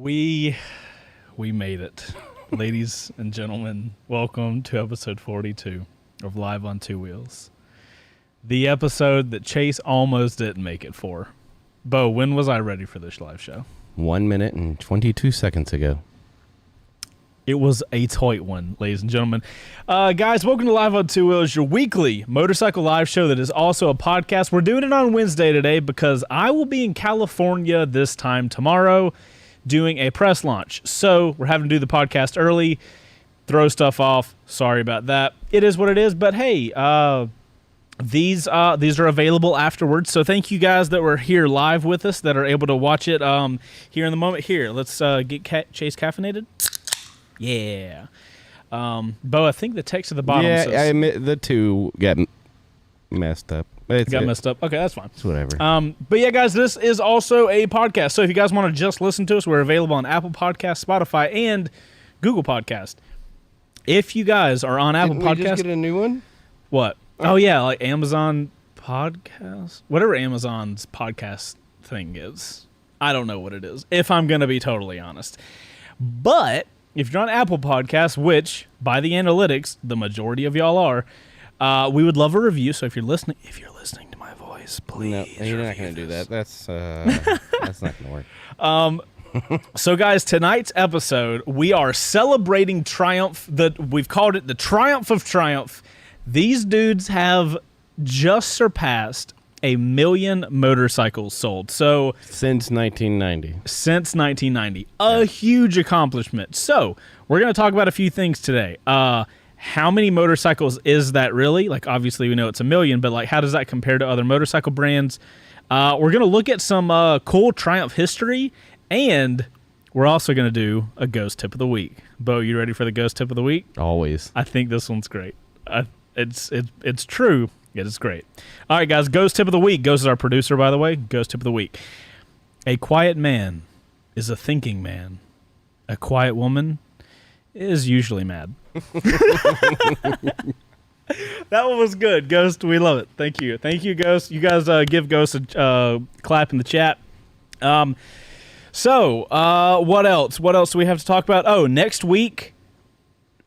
We made it. Ladies and gentlemen, welcome to episode 42 of Live on Two Wheels. The episode that Chase almost didn't make it for. Bo, when was I ready for this live show? 1 minute and 22 seconds ago. It was a tight one, ladies and gentlemen. Guys, welcome to Live on Two Wheels, your weekly motorcycle live show that is also a podcast. We're doing it on Wednesday today because I will be in California this time tomorrow doing a press launch. So we're having to do the podcast early, throw stuff off. Sorry about that. It is what it is, but hey, these are available afterwards. So thank you guys that were here live with us that are able to watch it here in the moment. Here, let's get Chase caffeinated. Yeah. Bo, I think the text at the bottom says... Yeah, I admit the two got messed up. Messed up. Okay, that's fine. It's whatever. But yeah, guys, this is also a podcast. So if you guys want to just listen to us, we're available on Apple Podcasts, Spotify, and Google Podcast. If you guys are on Apple Podcasts... Didn't we just get a new one? What? Oh, yeah, like Amazon Podcast? Whatever Amazon's podcast thing is. I don't know what it is, if I'm going to be totally honest. But... if you're on Apple Podcasts, which by the analytics, the majority of y'all are, we would love a review. So if you're listening to my voice, please. No, you're not going to do that. That's not going to work. So guys, tonight's episode, we are celebrating Triumph. We've called it the Triumph of Triumph. These dudes have just surpassed 1 million motorcycles sold. So since 1990. A huge accomplishment. So we're going to talk about a few things today. How many motorcycles is that really? Like, obviously we know it's 1 million, but like, how does that compare to other motorcycle brands? We're going to look at some cool Triumph history, and we're also going to do a ghost tip of the week. Bo, you ready for the ghost tip of the week? Always. I think this one's great. It's true. It is great. All right, guys, Ghost Tip of the Week. Ghost is our producer, by the way. Ghost Tip of the Week. A quiet man is a thinking man. A quiet woman is usually mad. That one was good, Ghost. We love it. Thank you. Thank you, Ghost. You guys give Ghost a clap in the chat. So, what else? What else do we have to talk about? Oh, next week,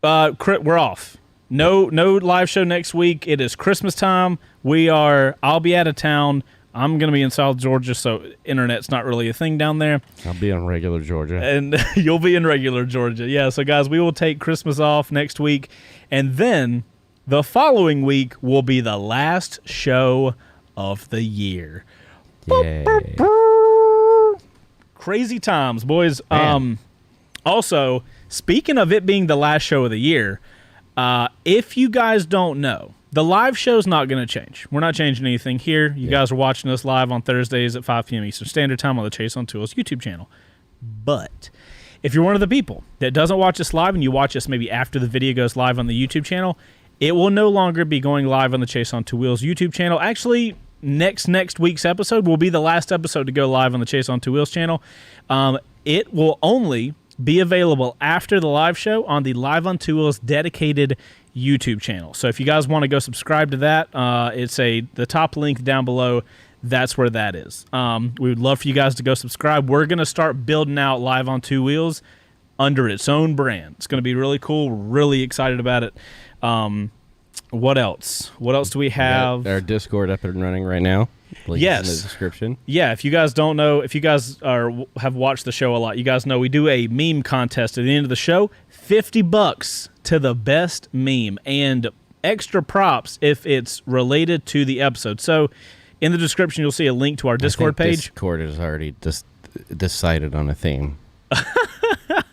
we're off. No live show next week. It is Christmas time. I'll be out of town. I'm going to be in South Georgia, so internet's not really a thing down there. I'll be in regular Georgia. And you'll be in regular Georgia. Yeah, so guys, we will take Christmas off next week. And then the following week will be the last show of the year. Yay. Crazy times, boys. Man. Also, speaking of it being the last show of the year, if you guys don't know, the live show's not going to change. We're not changing anything here. You guys are watching us live on Thursdays at 5 p.m. Eastern Standard Time on the Chase on Two Wheels YouTube channel. But if you're one of the people that doesn't watch us live and you watch us maybe after the video goes live on the YouTube channel, it will no longer be going live on the Chase on Two Wheels YouTube channel. Actually, next week's episode will be the last episode to go live on the Chase on Two Wheels channel. It will only be available after the live show on the Live on Two Wheels dedicated YouTube channel. So if you guys want to go subscribe to that, it's the top link down below. That's where that is. We would love for you guys to go subscribe. We're going to start building out Live on Two Wheels under its own brand. It's going to be really cool. We're really excited about it. What else? What else do we have? Our Discord up and running right now. Links in the description. Yeah, if you guys don't know, if you guys have watched the show a lot, you guys know we do a meme contest at the end of the show. $50 to the best meme and extra props if it's related to the episode. So in the description, you'll see a link to our Discord page. Discord has already decided on a theme.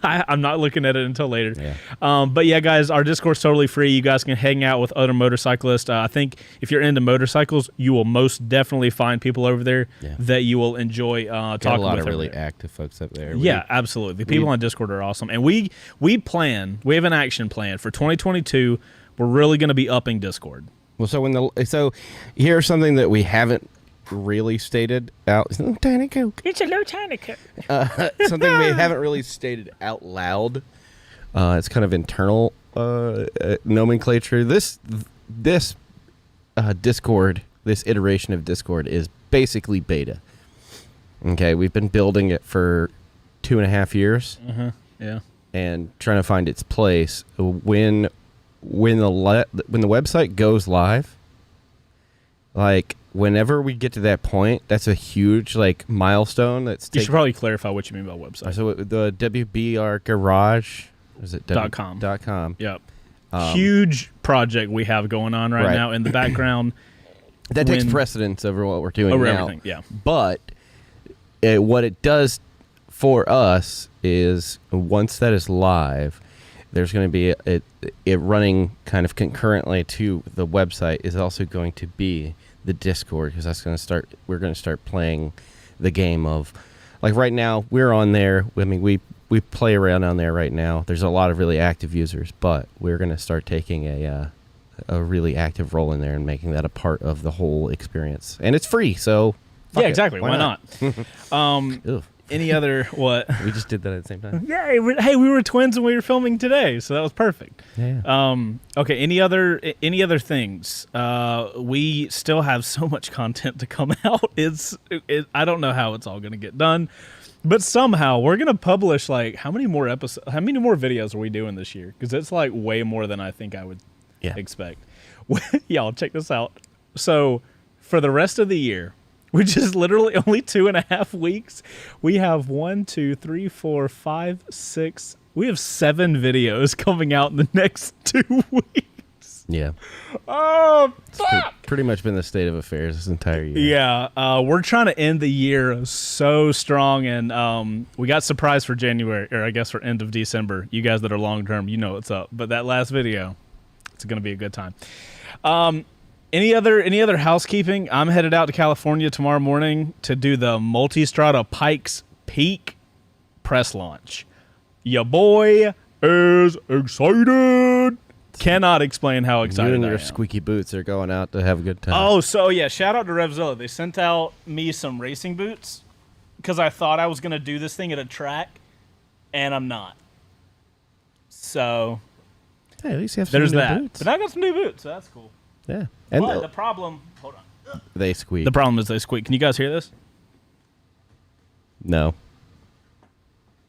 I'm not looking at it until later. Yeah. But yeah, guys, our Discord's totally free. You guys can hang out with other motorcyclists. I think if you're into motorcycles, you will most definitely find people over there that you will enjoy talking with. Got a lot of really active folks up there. Yeah, absolutely. The people on Discord are awesome. And we have an action plan for 2022. We're really going to be upping Discord. Well, so here's something that we haven't really stated out. It's a little tiny Coke. It's a little tiny Coke. Something we haven't really stated out loud. It's kind of internal nomenclature. This Discord, this iteration of Discord is basically beta. Okay, we've been building it for 2.5 years. Yeah. And trying to find its place. When the website goes live, like whenever we get to that point, that's a huge like milestone. You should probably clarify what you mean by website. So the WBR Garage, is it .com. .com? Yep. Huge project we have going on right now in the background. That takes precedence over what we're doing over now. Everything, yeah. But what it does for us is once that is live, there's going to be it running kind of concurrently to the website is also going to be the Discord, because that's going to start. We're going to start playing the game of, like right now we're on there. I mean we play around on there right now. There's a lot of really active users, but we're going to start taking a really active role in there and making that a part of the whole experience. And it's free, so yeah, exactly. Why not? Any other what? We just did that at the same time. Yeah. Hey, we were twins and we were filming today, so that was perfect. Yeah. Okay. Any other things? We still have so much content to come out. I don't know how it's all going to get done, but somehow we're going to publish like how many more videos are we doing this year? Because it's like way more than I think I would expect. Y'all check this out. So for the rest of the year, which is literally only 2.5 weeks, we have 1, 2, 3, 4, 5, 6. We have 7 videos coming out in the next 2 weeks. Yeah. Oh, pretty much been the state of affairs this entire year. Yeah. We're trying to end the year so strong, and we got surprised for January, or I guess for end of December. You guys that are long term, you know what's up. But that last video, it's going to be a good time. Any other housekeeping? I'm headed out to California tomorrow morning to do the Multistrada Pikes Peak press launch. Ya boy is excited. Cannot explain how excited You and I your am. squeaky boots are going out to have a good time. Oh, so yeah, shout out to Revzilla. They sent out me some racing boots because I thought I was going to do this thing at a track, and I'm not. So hey, at least you have some there's new that. boots. But I got some new boots, so that's cool. Yeah. And But the problem, hold on. they squeak. The problem is they squeak. Can you guys hear this? No.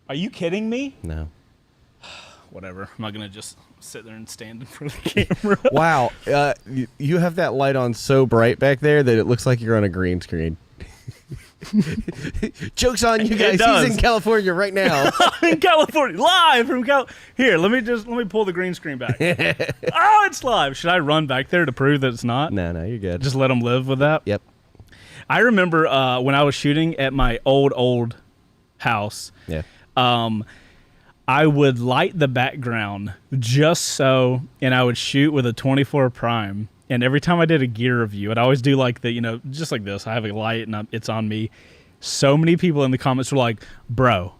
Are you kidding me? No. Whatever. I'm not going to just sit there and stand in front of the camera. Wow. You have that light on so bright back there that it looks like you're on a green screen. Joke's on you guys. He's in California right now. In California, live from Here, let me pull the green screen back. Oh, it's live. Should I run back there to prove that it's not? No, you're good. Just let them live with that? Yep. I remember when I was shooting at my old house. Yeah. I would light the background just so, and I would shoot with a 24 prime. And every time I did a gear review, I'd always do like just like this. I have a light and it's on me. So many people in the comments were like, bro,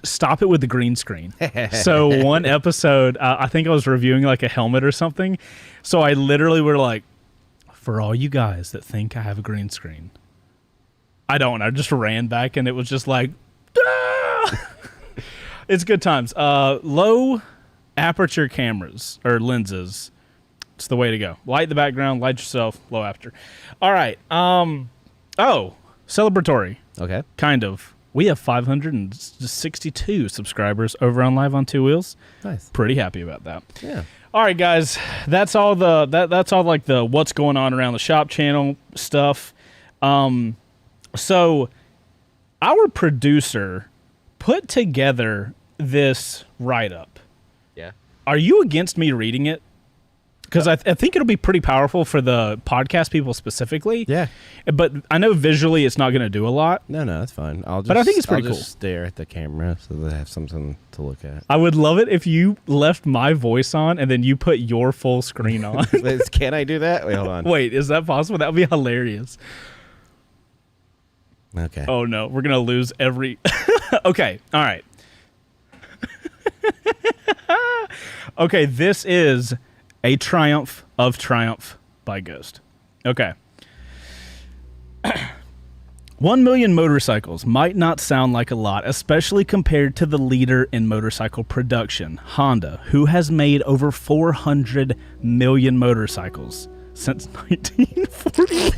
stop it with the green screen. So one episode, I think I was reviewing like a helmet or something. So I literally were like, for all you guys that think I have a green screen, I don't. I just ran back and it was just like, ah! It's good times. Low aperture cameras or lenses. It's the way to go. Light the background, light yourself, low aperture. All right. Celebratory. Okay. Kind of. We have 562 subscribers over on Live on Two Wheels. Nice. Pretty happy about that. Yeah. All right, guys. That's all that's all like the what's going on around the shop channel stuff. So our producer put together this write-up. Yeah. Are you against me reading it? Because I think it'll be pretty powerful for the podcast people specifically. Yeah. But I know visually it's not going to do a lot. No, that's fine. But I think it's pretty I'll cool. just stare at the camera so they have something to look at. I would love it if you left my voice on and then you put your full screen on. Can I do that? Wait, hold on. Wait, is that possible? That would be hilarious. Okay. Oh, no. We're going to lose every... Okay. All right. Okay, this is a triumph of Triumph by Ghost. Okay. 1 million motorcycles might not sound like a lot, especially compared to the leader in motorcycle production, Honda, who has made over 400 million motorcycles since 1949.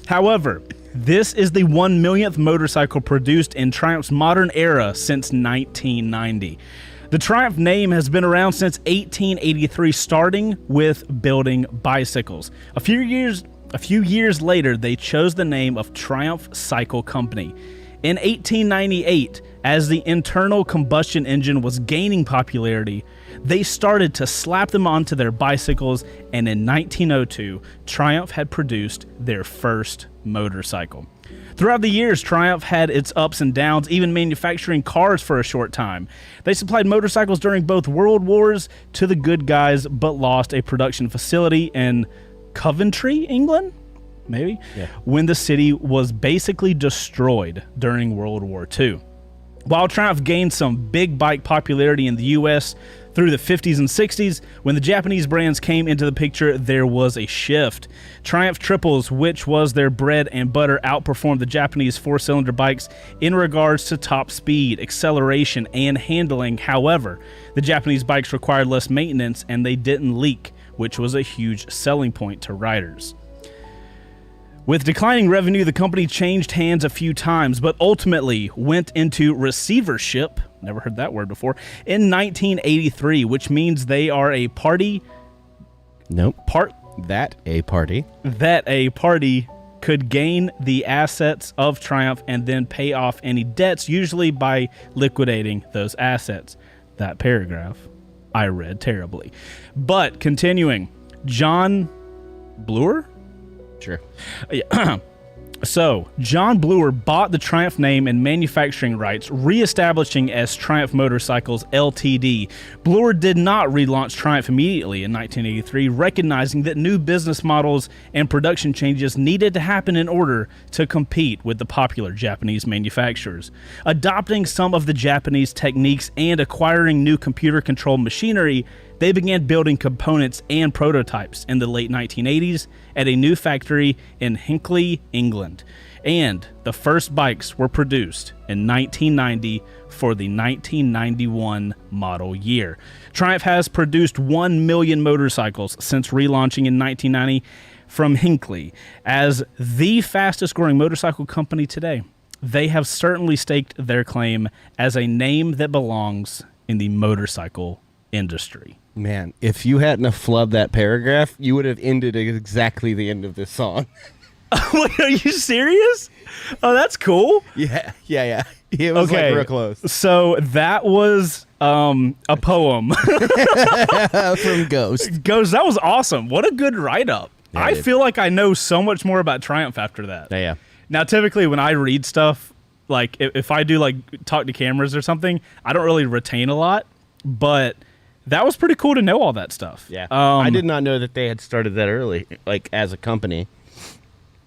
However, This is the 1 millionth motorcycle produced in Triumph's modern era since 1990. The Triumph name has been around since 1883, starting with building bicycles. A few years later, they chose the name of Triumph Cycle Company. In 1898, as the internal combustion engine was gaining popularity, they started to slap them onto their bicycles, and in 1902, Triumph had produced their first motorcycle. Throughout the years, Triumph had its ups and downs, even manufacturing cars for a short time. They supplied motorcycles during both world wars to the good guys, but lost a production facility in Coventry, England? Maybe? Yeah. When the city was basically destroyed during World War II. While Triumph gained some big bike popularity in the U.S. through the 50s and 60s, when the Japanese brands came into the picture, there was a shift. Triumph Triples, which was their bread and butter, outperformed the Japanese four-cylinder bikes in regards to top speed, acceleration, and handling. However, the Japanese bikes required less maintenance and they didn't leak, which was a huge selling point to riders. With declining revenue, the company changed hands a few times, but ultimately went into receivership, never heard that word before, in 1983, which means they are a party... Nope. That a party could gain the assets of Triumph and then pay off any debts, usually by liquidating those assets. That paragraph I read terribly. But continuing, John Bloor? Sure. So, John Bloor bought the Triumph name and manufacturing rights, reestablishing as Triumph Motorcycles Ltd. Bloor did not relaunch Triumph immediately in 1983, recognizing that new business models and production changes needed to happen in order to compete with the popular Japanese manufacturers. Adopting some of the Japanese techniques and acquiring new computer-controlled machinery, they began building components and prototypes in the late 1980s at a new factory in Hinckley, England. And the first bikes were produced in 1990 for the 1991 model year. Triumph has produced 1 million motorcycles since relaunching in 1990 from Hinckley. As the fastest growing motorcycle company today, they have certainly staked their claim as a name that belongs in the motorcycle industry. Man, if you hadn't have flubbed that paragraph, you would have ended at exactly the end of this song. Wait, are you serious? Oh, that's cool. Yeah. It was like real close. So that was a poem from Ghost. Ghost, that was awesome. What a good write-up. Yeah, I feel like I know so much more about Triumph after that. Yeah. Now, typically when I read stuff, like if I do like talk to cameras or something, I don't really retain a lot, but that was pretty cool to know all that stuff. Yeah. I did not know that they had started that early, like as a company.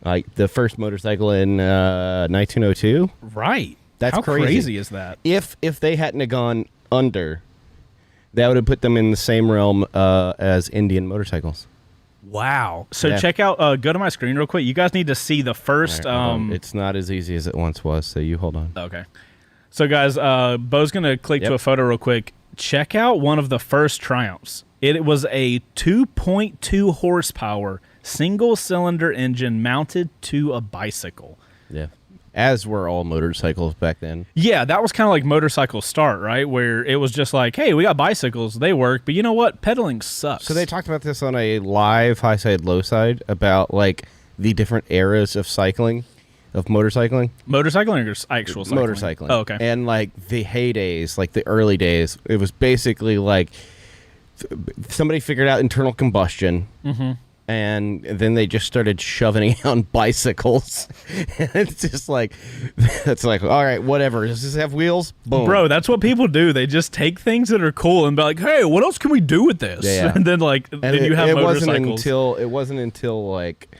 Like the first motorcycle in 1902. Right. That's How crazy. crazy is that? If they hadn't have gone under, that would have put them in the same realm as Indian motorcycles. Wow. So Yeah. check out, go to my screen real quick. You guys need to see the first. All right, hold on. It's not as easy as it once was, so you hold on. Okay. So guys, Bo's going to click to a photo real quick. Check out one of the first Triumphs. It was a 2.2 horsepower single-cylinder engine mounted to a bicycle. Yeah. As were all motorcycles back then. Yeah, that was kind of like motorcycle start, right? Where it was just like, hey, we got bicycles. They work. But you know what? Pedaling sucks. So they talked about this on a live high side, low side about like the different eras of cycling, of motorcycling. Motorcycling or actual cycling? Motorcycling. Oh, okay. And like the heydays, like the early days, it was basically like somebody figured out internal combustion. Mm-hmm. And then they just started shoving it on bicycles. And it's just like, it's like, all right, whatever. Does this have wheels? Boom. Bro, that's what people do. They just take things that are cool and be like, hey, what else can we do with this? Yeah. And then like, and then you have motorcycles. It wasn't until like,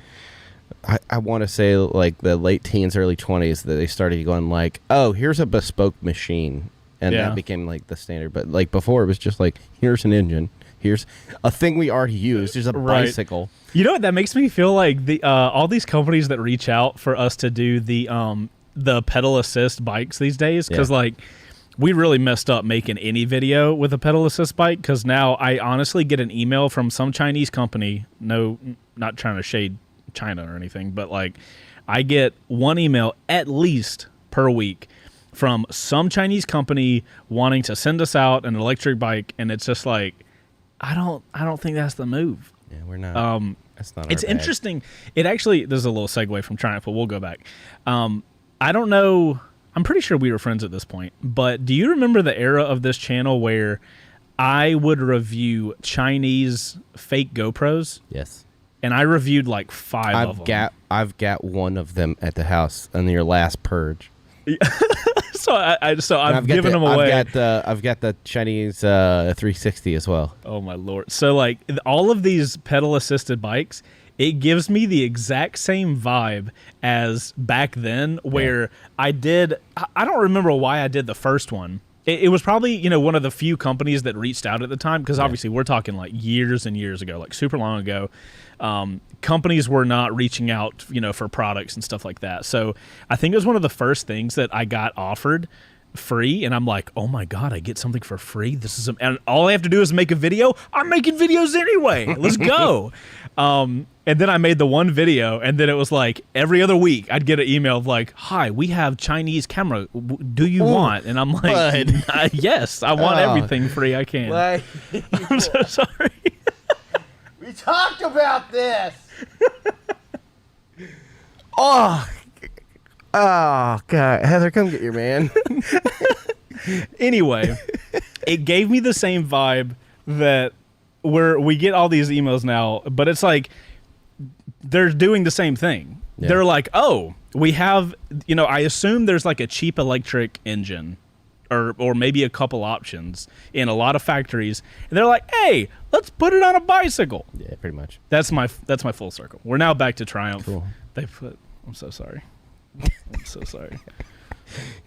I want to say like the late teens, early 20s that they started going like, oh, here's a bespoke machine. And that became like the standard. But like before, it was just like, here's an engine. Here's a thing we already use. There's a bicycle. You know what? That makes me feel like the all these companies that reach out for us to do the pedal assist bikes these days, because like we really messed up making any video with a pedal assist bike, because now I honestly get an email from some Chinese company. No, not trying to shade China or anything, but like I get one email at least per week from some Chinese company wanting to send us out an electric bike, and it's just like, I don't think that's the move. Yeah, we're not. That's not. It's our bag. interesting. It actually, there's a little segue from Triumph, but we'll go back. I don't know. I'm pretty sure we were friends at this point, but do you remember the era of this channel where I would review Chinese fake GoPros? Yes. And I reviewed like 5 of them. I've got one of them at the house on your last purge. So I've given them away. I've got the Chinese 360 as well. Oh my Lord. So like all of these pedal assisted bikes, it gives me the exact same vibe as back then where I don't remember why I did the first one. It was probably, one of the few companies that reached out at the time, because obviously we're talking like years and years ago, like super long ago. Companies were not reaching out, for products and stuff like that. So I think it was one of the first things that I got offered free, and I'm like, oh my God, I get something for free. And all I have to do is make a video. I'm making videos anyway. Let's go. And then I made the one video, and then it was like every other week I'd get an email of like, hi, we have Chinese camera. Do you want? And I'm like, yes, I want everything free I can. I'm so sorry. We talked about this. Oh, God. Heather, come get your man. Anyway, it gave me the same vibe that where we get all these emails now, but it's like they're doing the same thing. Yeah. They're like, oh, we have, I assume there's like a cheap electric engine or maybe a couple options in a lot of factories. And they're like, hey, let's put it on a bicycle. Yeah, pretty much. That's my full circle. We're now back to Triumph. Cool. I'm so sorry. I'm so sorry.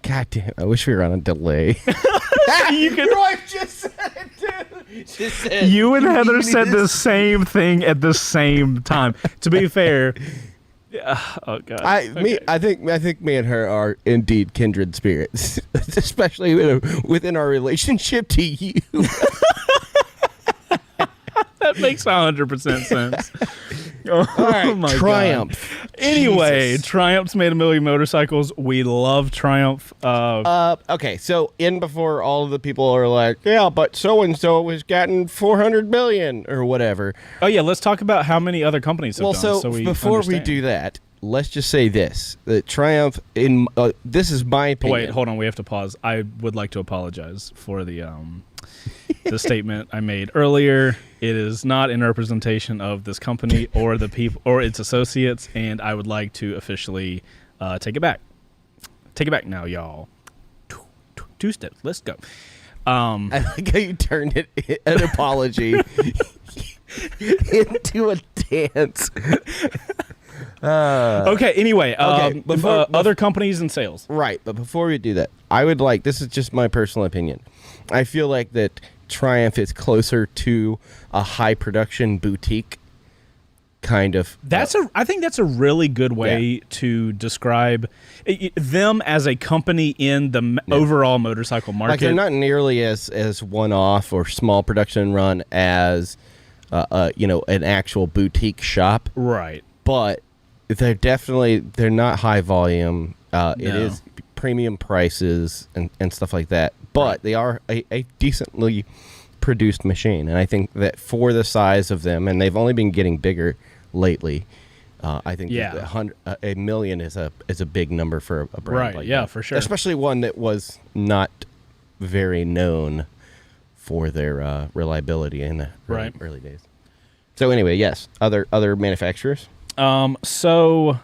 God damn, I wish we were on a delay. You could. Your wife just said it too. She said, you and Heather said the same thing at the same time. To be fair, oh God. I think me and her are indeed kindred spirits, especially within our relationship to you. That makes 100% sense. All right, my Triumph. God. Anyway, Jesus. Triumph's made a million motorcycles. We love Triumph. Okay, so before all of the people are like, yeah, but so-and-so has gotten 400 million or whatever. Oh, yeah, let's talk about how many other companies have done. So before we do that, let's just say this. That Triumph, this is my opinion. Wait, hold on. We have to pause. I would like to apologize for the statement I made earlier. It is not in representation of this company or the people or its associates, and I would like to officially take it back. Take it back now, y'all. 2 steps. Let's go. I like how you turned an apology into a dance. Okay, anyway, other companies and sales. Right, but before we do that, I would like, this is just my personal opinion, I feel like that Triumph is closer to a high production boutique kind of. I think that's a really good way to describe them as a company in the overall motorcycle market. Like they're not nearly as one-off or small production run as an actual boutique shop. Right. But they're not high volume. It is premium prices and stuff like that. But they are a decently produced machine, and I think that for the size of them, and they've only been getting bigger lately. I think a million is a big number for a brand like that. For sure. Especially one that was not very known for their reliability in the early days. So anyway, yes, other manufacturers. So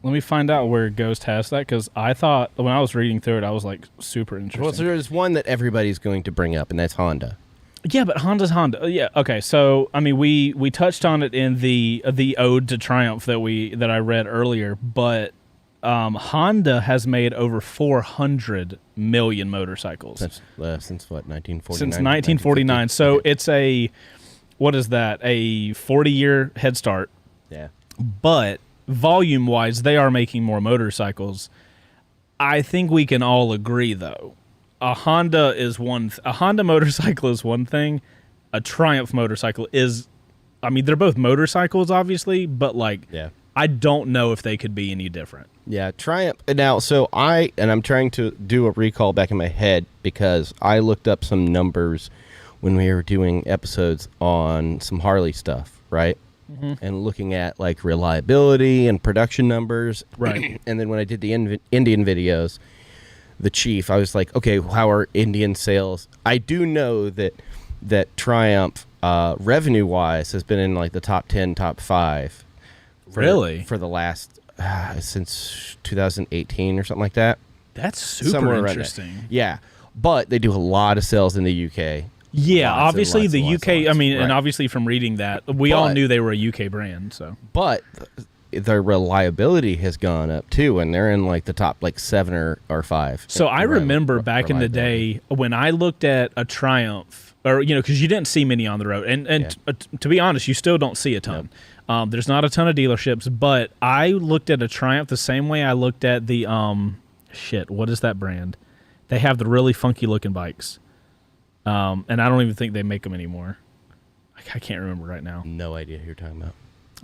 let me find out where Ghost has that, because I thought when I was reading through it, I was like super interested. Well, so there's one that everybody's going to bring up, and that's Honda. Yeah, but Honda's Honda. Yeah, okay. So I mean, we touched on it in the ode to Triumph that I read earlier, but Honda has made over 400 million motorcycles since what, 1949? Since 1949. So it's a 40-year head start. Yeah, but volume-wise, they are making more motorcycles. I think we can all agree, though, a Honda motorcycle is one thing. A Triumph motorcycle is, I mean, they're both motorcycles, obviously, but I don't know if they could be any different. Yeah, Triumph. Now, I'm trying to do a recall back in my head because I looked up some numbers when we were doing episodes on some Harley stuff, right? Mm-hmm. And looking at like reliability and production numbers. Right. And then when I did the Indian videos, the Chief, I was like, okay, how are Indian sales? I do know that Triumph, revenue-wise, has been in like the top 10, top 5. For the last since 2018 or something like that. That's super interesting. Yeah, but they do a lot of sales in the UK. Yeah, obviously the UK. I mean, and obviously from reading that, we all knew they were a UK brand. So, but their reliability has gone up too, and they're in like the top like 7 or 5. So I remember back in the day when I looked at a Triumph, or because you didn't see many on the road, and to be honest, you still don't see a ton. Nope. There's not a ton of dealerships, but I looked at a Triumph the same way I looked at the what is that brand? They have the really funky looking bikes, and I don't even think they make them anymore. I can't remember right now. No idea who you're talking about.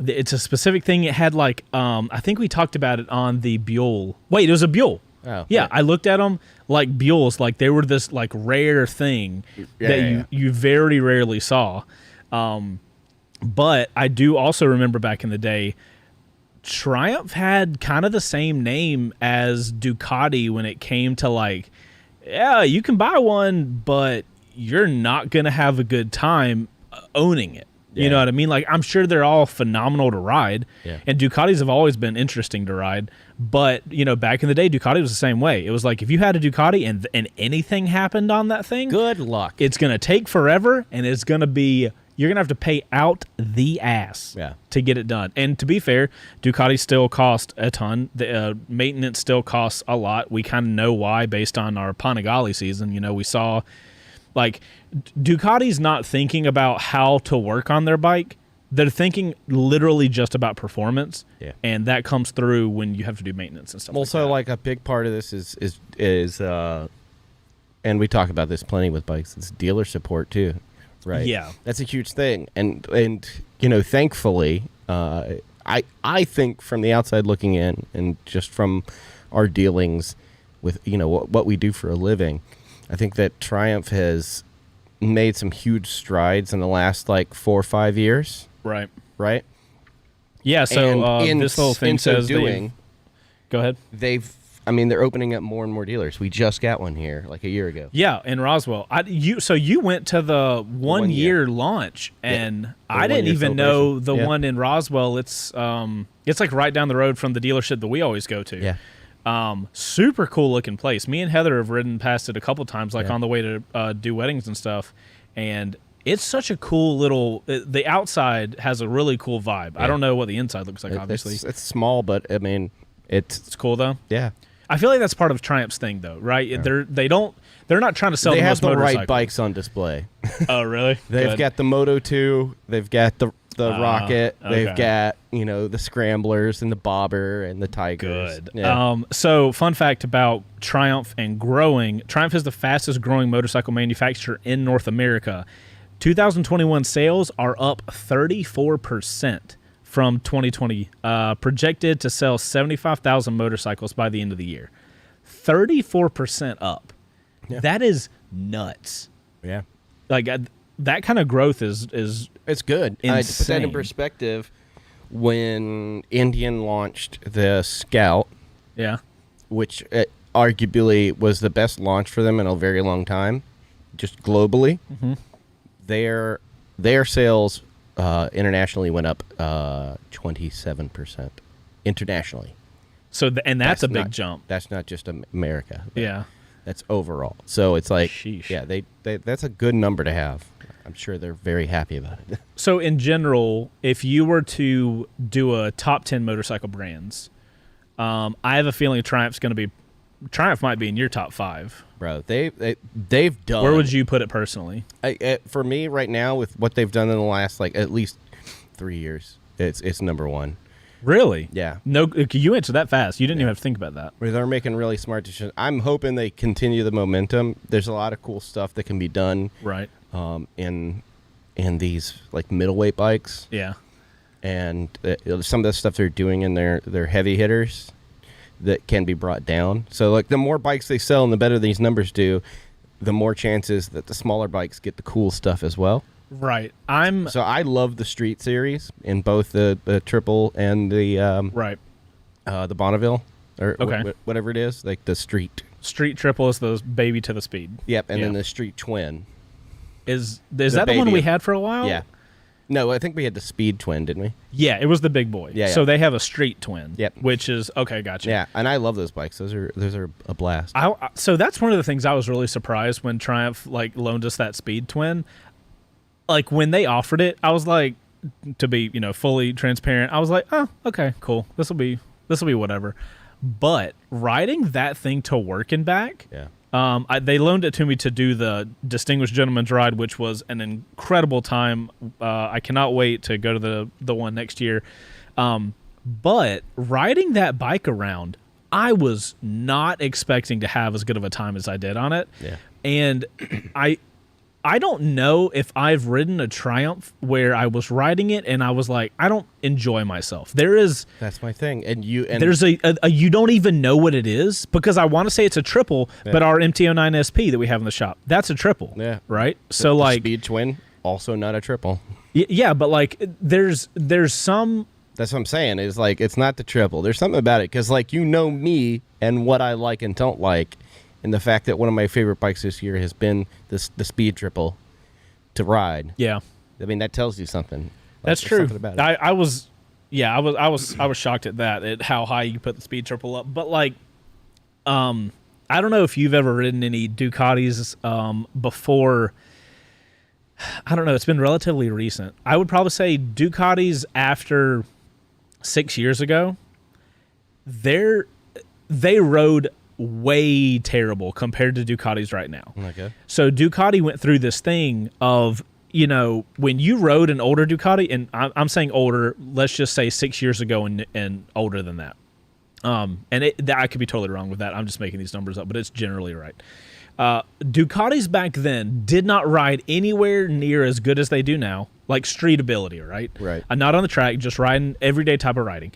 It's a specific thing. It had like I think we talked about it on the Buell. Wait, it was a Buell. Oh, yeah, I looked at them like Buells, like they were this like rare thing that you very rarely saw. But I do also remember back in the day, Triumph had kind of the same name as Ducati when it came to like, yeah, you can buy one, but you're not going to have a good time owning it. Yeah. You know what I mean? Like, I'm sure they're all phenomenal to ride, and Ducatis have always been interesting to ride. But, back in the day, Ducati was the same way. It was like, if you had a Ducati and anything happened on that thing, good luck. It's going to take forever, and it's going to be... You're going to have to pay out the ass to get it done. And to be fair, Ducati still cost a ton. The maintenance still costs a lot. We kind of know why based on our Panigale season. We saw, like, Ducati's not thinking about how to work on their bike. They're thinking literally just about performance. Yeah. And that comes through when you have to do maintenance and stuff also, like that. Like, a big part of this is and we talk about this plenty with bikes, it's dealer support, too. Right. Yeah, that's a huge thing, and thankfully, I think from the outside looking in, and just from our dealings with what we do for a living, I think that Triumph has made some huge strides in the last like 4 or 5 years. Right. Right. Yeah. So this little thing says doing. Go ahead. They're opening up more and more dealers. We just got one here like a year ago. Yeah, in Roswell. So you went to the 1 year launch, and I didn't even know the one in Roswell. It's like right down the road from the dealership that we always go to. Yeah. Super cool looking place. Me and Heather have ridden past it a couple times, like on the way to do weddings and stuff. And it's such a cool little. The outside has a really cool vibe. Yeah. I don't know what the inside looks like. Obviously, it's small, but I mean, it's cool though. Yeah. I feel like that's part of Triumph's thing, though, right? Yeah. They're not trying to sell the most motorcycles. They have the right bikes on display. Oh, really? They've got the Moto 2. They've got the Rocket. Okay. They've got the Scramblers and the Bobber and the Tigers. Good. Yeah. So, fun fact about Triumph and growing: Triumph is the fastest growing motorcycle manufacturer in North America. 2021 sales are up 34%. From 2020, projected to sell 75,000 motorcycles by the end of the year. 34% up. Yeah. That is nuts. Yeah. Like, that kind of growth is it's good. Insane. To put that in perspective, when Indian launched the Scout, which arguably was the best launch for them in a very long time, just globally, their sales internationally went up 27% internationally. So that's a big jump. That's not just America. Yeah, that's overall. So it's like, sheesh. Yeah, they that's a good number to have. I'm sure they're very happy about it. So in general, if you were to do a top 10 motorcycle brands, I have a feeling Triumph might be in your top 5. Bro, they've done. Where would you put it personally? For me, right now, with what they've done in the last like at least 3 years, it's number 1. Really? Yeah. No, you answered that fast. You didn't even have to think about that. They're making really smart decisions. I'm hoping they continue the momentum. There's a lot of cool stuff that can be done. Right. In these like middleweight bikes. Yeah. and some of the stuff they're doing in their heavy hitters that can be brought down. So like the more bikes they sell and the better these numbers do, the more chances that the smaller bikes get the cool stuff as well. Right. So I love the Street series in both the Triple and the the Bonneville or whatever it is, like the Street. Street Triple is the baby to the Speed. Yep, and then the Street Twin. Is that the one we had for a while? Yeah. No, I think we had the Speed Twin, didn't we? Yeah, it was the big boy. Yeah. So they have a Street Twin. Yep. Which is okay, gotcha. Yeah, and I love those bikes. Those are a blast. So that's one of the things I was really surprised when Triumph like loaned us that Speed Twin. Like when they offered it, I was like, to be fully transparent, I was like, oh, okay, cool. This will be whatever. But riding that thing to work and back, they loaned it to me to do the Distinguished Gentleman's Ride, which was an incredible time. I cannot wait to go to the one next year. But riding that bike around, I was not expecting to have as good of a time as I did on it. Yeah. And I don't know if I've ridden a Triumph where I was riding it and I was like, I don't enjoy myself. That's my thing. There's a you don't even know what it is, because I want to say it's a triple, but our MT-09 SP that we have in the shop, that's a triple. Yeah. Right? So the like Speed Twin, also not a triple. Yeah, but like there's some. That's what I'm saying. Is like it's not the triple. There's something about it because like me and what I like and don't like. And the fact that one of my favorite bikes this year has been the Speed Triple to ride. Yeah, I mean that tells you something. Like, that's true. About it. I was shocked at that, at how high you put the Speed Triple up. But like, I don't know if you've ever ridden any Ducatis before. I don't know. It's been relatively recent. I would probably say Ducatis after 6 years ago. They rode way terrible compared to Ducatis right now. Okay. So Ducati went through this thing of, when you rode an older Ducati, and I'm saying older, let's just say 6 years ago and older than that. I could be totally wrong with that. I'm just making these numbers up, but it's generally right. Ducatis back then did not ride anywhere near as good as they do now, like street ability, right? Right. Not on the track, just riding everyday type of riding.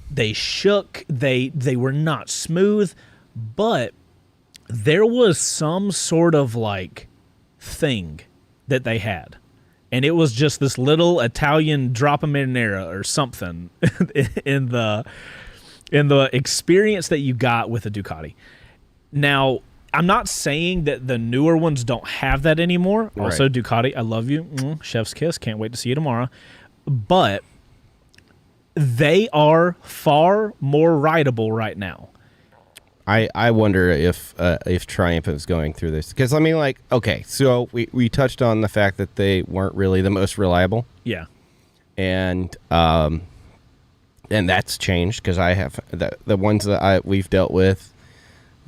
They shook, they were not smooth, but there was some sort of like thing that they had. And it was just this little Italian drop a marinara or something in the experience that you got with a Ducati. Now, I'm not saying that the newer ones don't have that anymore. Right. Also, Ducati, I love you. Chef's kiss. Can't wait to see you tomorrow. But they are far more rideable right now. I wonder if Triumph is going through this, because I mean, like, okay, so we touched on the fact that they weren't really the most reliable. Yeah, and that's changed because I have the ones that we've dealt with.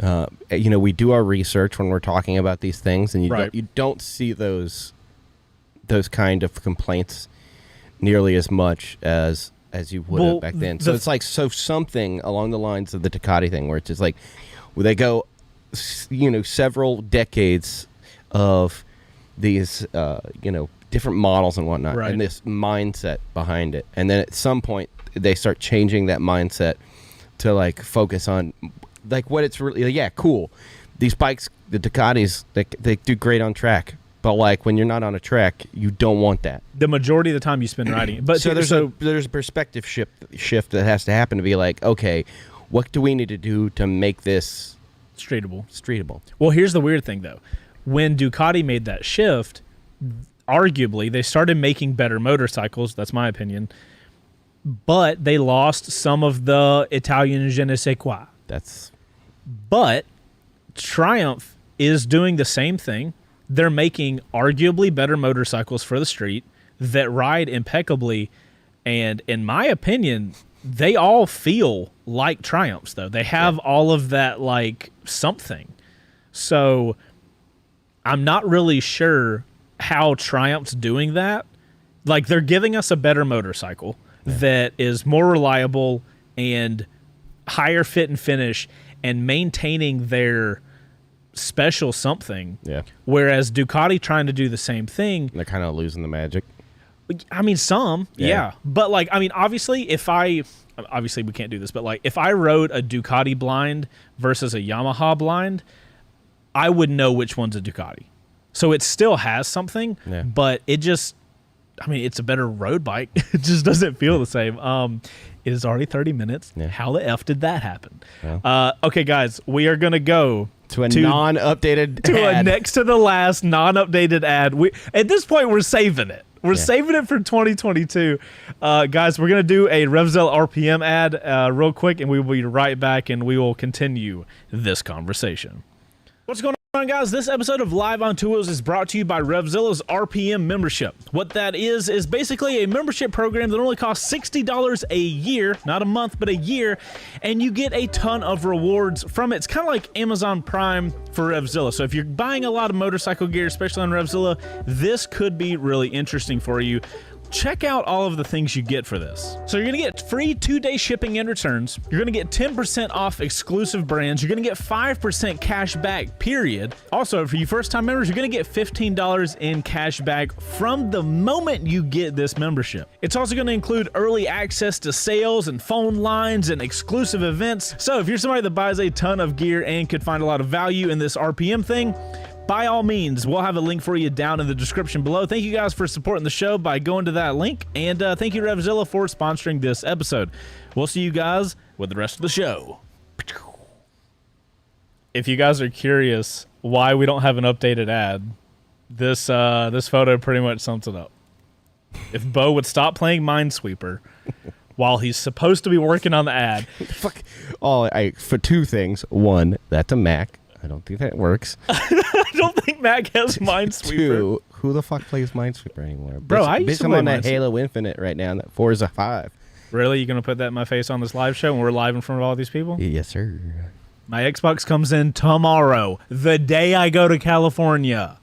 We do our research when we're talking about these things, and you don't see those kind of complaints nearly as much as you would have back then. So it's like something along the lines of the Ducati thing, where it's just like they go, several decades of these, different models and whatnot, and this mindset behind it, and then at some point they start changing that mindset to like focus on like what it's really cool. These bikes, the Ducatis, they do great on track. But like when you're not on a track, you don't want that. The majority of the time you spend riding it. But so there's a perspective shift that has to happen to be like, okay, what do we need to do to make this streetable? Well, here's the weird thing though. When Ducati made that shift, arguably they started making better motorcycles, that's my opinion, but they lost some of the Italian je ne sais quoi. But Triumph is doing the same thing. They're making arguably better motorcycles for the street that ride impeccably. And in my opinion, they all feel like Triumphs, though. They have all of that, like, something. So I'm not really sure how Triumph's doing that. Like, they're giving us a better motorcycle that is more reliable and higher fit and finish and maintaining their special something. Yeah. Whereas Ducati trying to do the same thing, they're kind of losing the magic. I mean, some, yeah. But, like, I mean, obviously, obviously we can't do this, but, like, if I rode a Ducati blind versus a Yamaha blind, I would know which one's a Ducati. So it still has something, but it just, I mean, it's a better road bike. It just doesn't feel the same. It is already 30 minutes. Yeah. How the F did that happen? Well. Okay, guys, we are going to go to a non-updated ad. Next to the last non-updated ad. At this point, we're saving it. We're saving it for 2022. Guys, we're going to do a Revzilla RPM ad real quick, and we will be right back, and we will continue this conversation. What's going on, guys? This episode of Live on Ontwowheels is brought to you by Revzilla's RPM membership. What that is basically a membership program that only costs $60 a year, not a month, but a year, and you get a ton of rewards from it. It's kind of like Amazon Prime for Revzilla. So if you're buying a lot of motorcycle gear, especially on Revzilla, this could be really interesting for you. Check out all of the things you get for this. So you're going to get free 2-day shipping and returns. You're going to get 10% off exclusive brands. You're going to get 5% cash back, period. Also, for you first-time members, you're going to get $15 in cash back from the moment you get this membership. It's also going to include early access to sales and phone lines and exclusive events. So if you're somebody that buys a ton of gear and could find a lot of value in this RPM thing, by all means, we'll have a link for you down in the description below. Thank you guys for supporting the show by going to that link. And thank you, Revzilla, for sponsoring this episode. We'll see you guys with the rest of the show. If you guys are curious why we don't have an updated ad, this photo pretty much sums it up. If Bo would stop playing Minesweeper while he's supposed to be working on the ad. Fuck. For two things. One, that's a Mac. I don't think that works. I don't think Mac has Minesweeper. Two, who the fuck plays Minesweeper anymore? Bro, I used to I'm play on that Halo Infinite right now, and that Forza 5. Really? You going to put that in my face on this live show when we're live in front of all these people? Yes, sir. My Xbox comes in tomorrow, the day I go to California.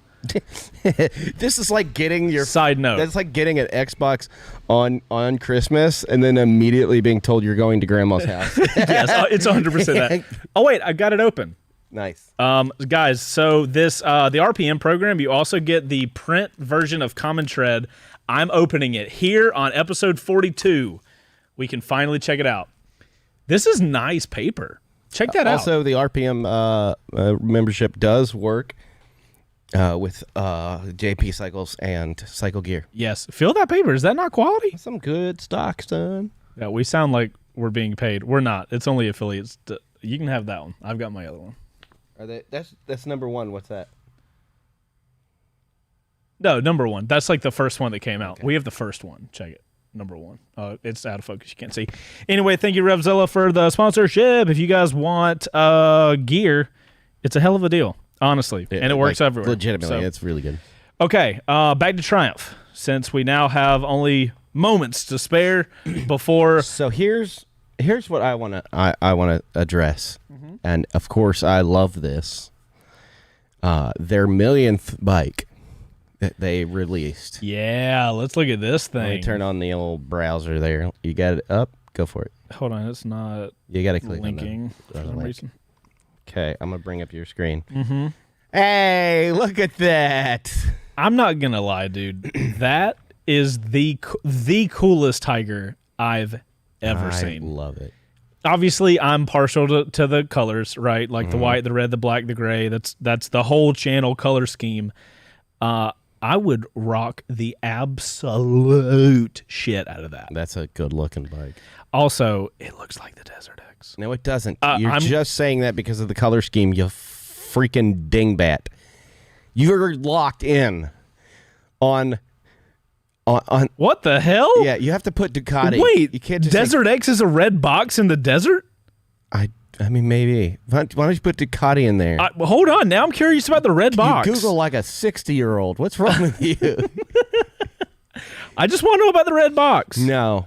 This is like getting your... Side note. That's like getting an Xbox on Christmas and then immediately being told you're going to grandma's house. Yes, it's 100% that. Oh, wait, I got it open. Nice. Guys, so this the RPM program, you also get the print version of Common Tread. I'm opening it here on episode 42. We can finally check it out. This is nice paper. Check that out. Also, the RPM membership does work with JP Cycles and Cycle Gear. Yes. Feel that paper. Is that not quality? Some good stock, son. Yeah, we sound like we're being paid. We're not. It's only affiliates. You can have that one. I've got my other one. That's number one. What's that? No, number one. That's like the first one that came out. Okay. We have the first one. Check it. Number one. It's out of focus. You can't see. Anyway, thank you, Revzilla, for the sponsorship. If you guys want gear, it's a hell of a deal, honestly. And it works everywhere. Legitimately, it's really good. Okay, back to Triumph. Since we now have only moments to spare before... So here's what I want to address. Mm-hmm. And, of course, I love this. Their millionth bike that they released. Yeah, let's look at this thing. Let me turn on the old browser there. You got it up? Go for it. Hold on, it's not you got to click linking for some reason. Okay, I'm going to bring up your screen. Mm-hmm. Hey, look at that. I'm not going to lie, dude. That is the coolest Tiger I've ever seen. I love it. Obviously, I'm partial to the colors, right? Like the white, the red, the black, the gray. That's the whole channel color scheme. I would rock the absolute shit out of that. That's a good looking bike. Also, it looks like the Desert X. No, it doesn't. You're just saying that because of the color scheme, you freaking dingbat. You're locked in on what the hell? Yeah, you have to put Ducati. Wait, you can't just Desert X is a red box in the desert? I mean, maybe. Why don't you put Ducati in there? Well, hold on. Now I'm curious about the red box. You Google like a 60-year-old. What's wrong with you? I just want to know about the red box. No.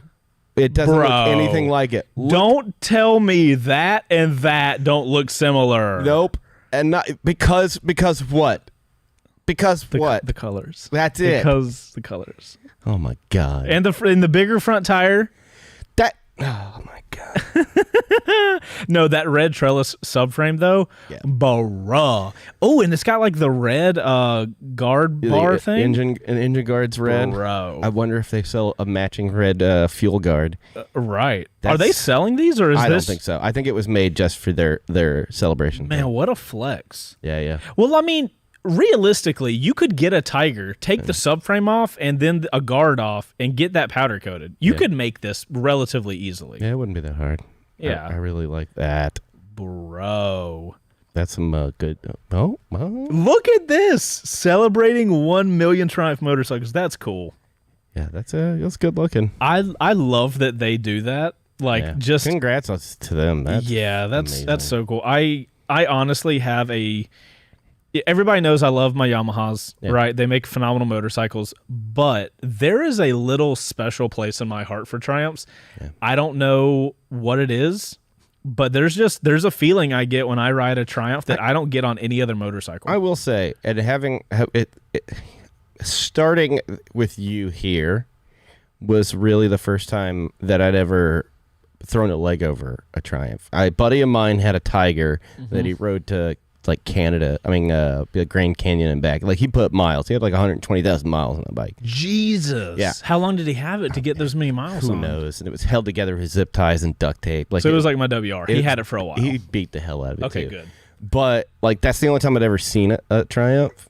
It doesn't look anything like it. Don't tell me that and that don't look similar. Nope. And not because what? Because what? The colors. That's it. Because the colors. Oh my god. And the bigger front tire. Oh my god. No, that red trellis subframe though, Yeah. bruh. Oh, and it's got like the red guard bar thing. Engine guard's red. Bro. I wonder if they sell a matching red fuel guard. Right. Are they selling these, or is I this? don't think so. I think it was made just for their celebration. Man, thing. what a flex. Yeah. Well, I mean, realistically, you could get a Tiger, take the subframe off, and then a guard off, and get that powder coated. You could make this relatively easily. Yeah, it wouldn't be that hard. Yeah. I really like that. Bro. That's some good. Oh. Look at this. Celebrating 1 million Triumph motorcycles. That's cool. Yeah, that's good looking. I love that they do that. Like, just congrats to them. That's amazing. that's so cool. I honestly have everybody knows I love my Yamahas, right? They make phenomenal motorcycles, but there is a little special place in my heart for Triumphs. Yeah. I don't know what it is, but there's a feeling I get when I ride a Triumph that I don't get on any other motorcycle. I will say, and having it starting with you here was really the first time that I'd ever thrown a leg over a Triumph. A buddy of mine had a Tiger that he rode to like Canada. I mean, Grand Canyon and back. Like he put miles. He had like 120,000 miles on the bike. Jesus. Yeah. How long did he have it to get those many miles? Who knows? And it was held together with zip ties and duct tape. Like so it was like my WR. He had it for a while. He beat the hell out of it. Okay, too. good. But like that's the only time I'd ever seen a Triumph.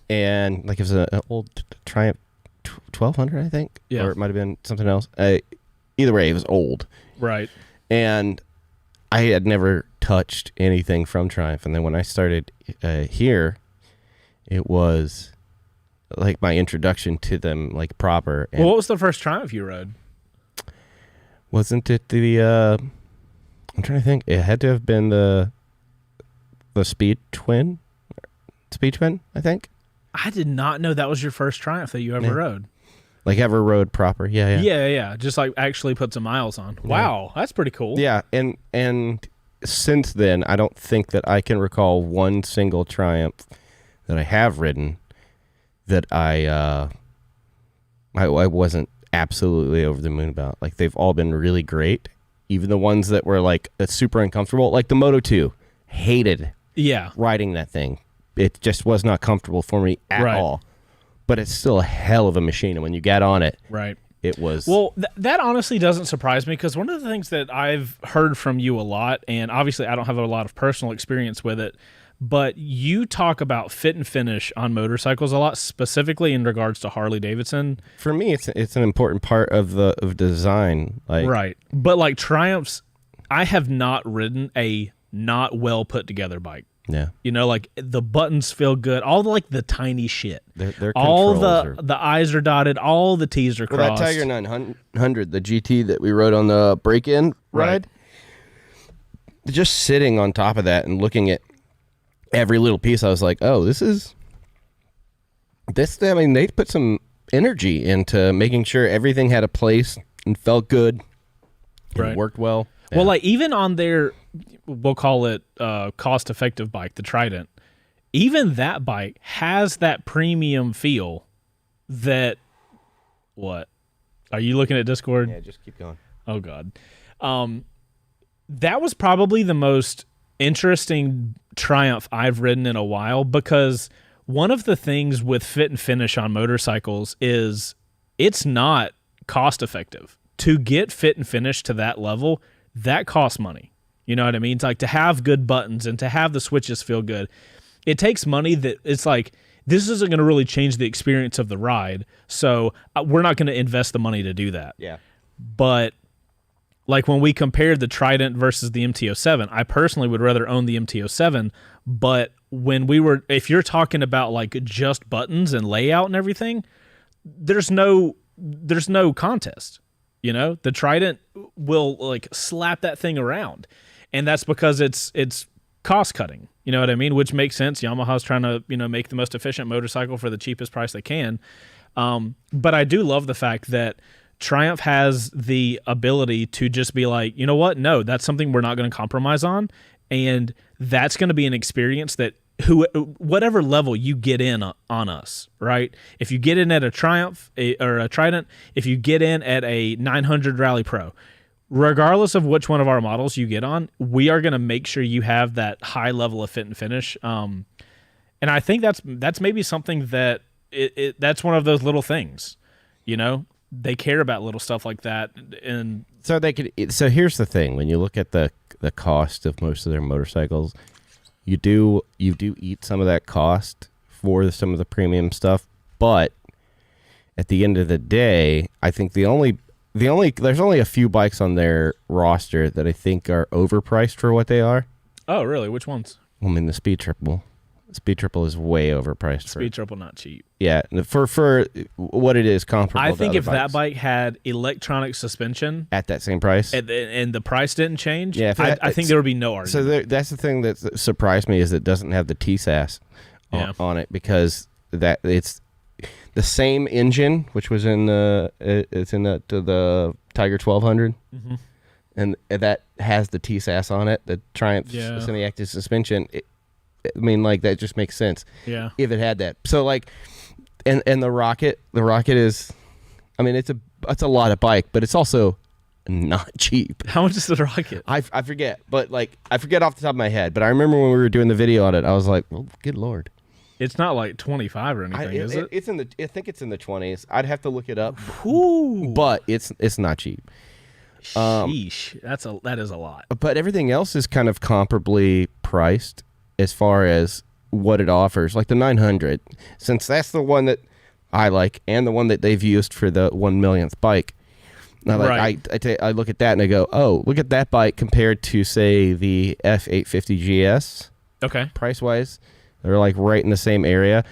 And like it was an old Triumph 1200, I think. Yeah. Or it might have been something else. Either way, it was old. Right. And I had never touched anything from Triumph. And then when I started here, it was like my introduction to them, like proper. And what was the first Triumph you rode? Wasn't it the, I'm trying to think. It had to have been the Speed Twin, I think. I did not know that was your first Triumph that you ever rode. Like ever rode proper, Yeah. Just like actually put some miles on. Wow, that's pretty cool. Yeah, and since then, I don't think that I can recall one single Triumph that I have ridden that I wasn't absolutely over the moon about. Like they've all been really great, even the ones that were like super uncomfortable. Like the Moto 2, hated riding that thing. It just was not comfortable for me at all. But it's still a hell of a machine, and when you get on it, it was... Well, that honestly doesn't surprise me, because one of the things that I've heard from you a lot, and obviously I don't have a lot of personal experience with it, but you talk about fit and finish on motorcycles a lot, specifically in regards to Harley-Davidson. For me, it's an important part of design. Right. But like Triumphs, I have not ridden a not well put together bike. Yeah. You know, like the buttons feel good. All the, like the tiny shit. Their all the I's are dotted. All the T's are crossed. That Tiger 900, the GT that we rode on the break-in ride, just sitting on top of that and looking at every little piece, I was like, oh, this. I mean, they put some energy into making sure everything had a place and felt good and worked well. Yeah. Well, like even on their, we'll call it cost-effective bike, the Trident, even that bike has that premium feel that, what? Are you looking at Discord? Yeah, just keep going. Oh, God. That was probably the most interesting Triumph I've ridden in a while, because one of the things with fit and finish on motorcycles is it's not cost-effective. To get fit and finish to that level, that costs money. You know what I mean? It's like to have good buttons and to have the switches feel good. It takes money that it's like, this isn't going to really change the experience of the ride. So we're not going to invest the money to do that. Yeah. But like when we compared the Trident versus the MT-07, I personally would rather own the MT-07. But if you're talking about like just buttons and layout and everything, there's no contest. You know, the Trident will like slap that thing around, and that's because it's cost cutting. You know what I mean? Which makes sense. Yamaha's trying to make the most efficient motorcycle for the cheapest price they can. But I do love the fact that Triumph has the ability to just be like, you know what? No, that's something we're not going to compromise on, and that's going to be an experience that whatever level you get in on us, right? If you get in at a Triumph or a Trident, if you get in at a 900 Rally Pro, regardless of which one of our models you get on, we are going to make sure you have that high level of fit and finish. And I think that's maybe something that that's one of those little things, you know, they care about little stuff like that. And so so here's the thing. When you look at the cost of most of their motorcycles, you do eat some of that cost for some of the premium stuff. But at the end of the day, I think there's only a few bikes on their roster that I think are overpriced for what they are. Oh, really? Which ones? I mean, the Speed Triple. Speed Triple is way overpriced. Speed Triple not cheap. Yeah, for what it is comparable. I think to if other that bikes. bike had electronic suspension At that same price, and the price didn't change, yeah, I think there would be no argument. So that's the thing that surprised me is it doesn't have the TSAS on it, because that it's the same engine which was in the Tiger 1200, and that has the TSAS on it, the Triumph semi-active suspension. I mean, like, that just makes sense. Yeah. If it had that. So, like, and the Rocket is, I mean, it's a lot of bike, but it's also not cheap. How much is the Rocket? I forget, but, like, I forget off the top of my head. But I remember when we were doing the video on it, I was like, well, good Lord. It's not like 25 or anything, is it? It's I think it's in the 20s. I'd have to look it up. Ooh. But it's not cheap. Sheesh. That is a lot. But everything else is kind of comparably priced as far as what it offers. Like the 900, since that's the one that I like and the one that they've used for the 1 millionth bike. Now, like, right. I look at that and I go, oh, look at that bike compared to, say, the F850 GS. Okay. Price-wise, they're like right in the same area.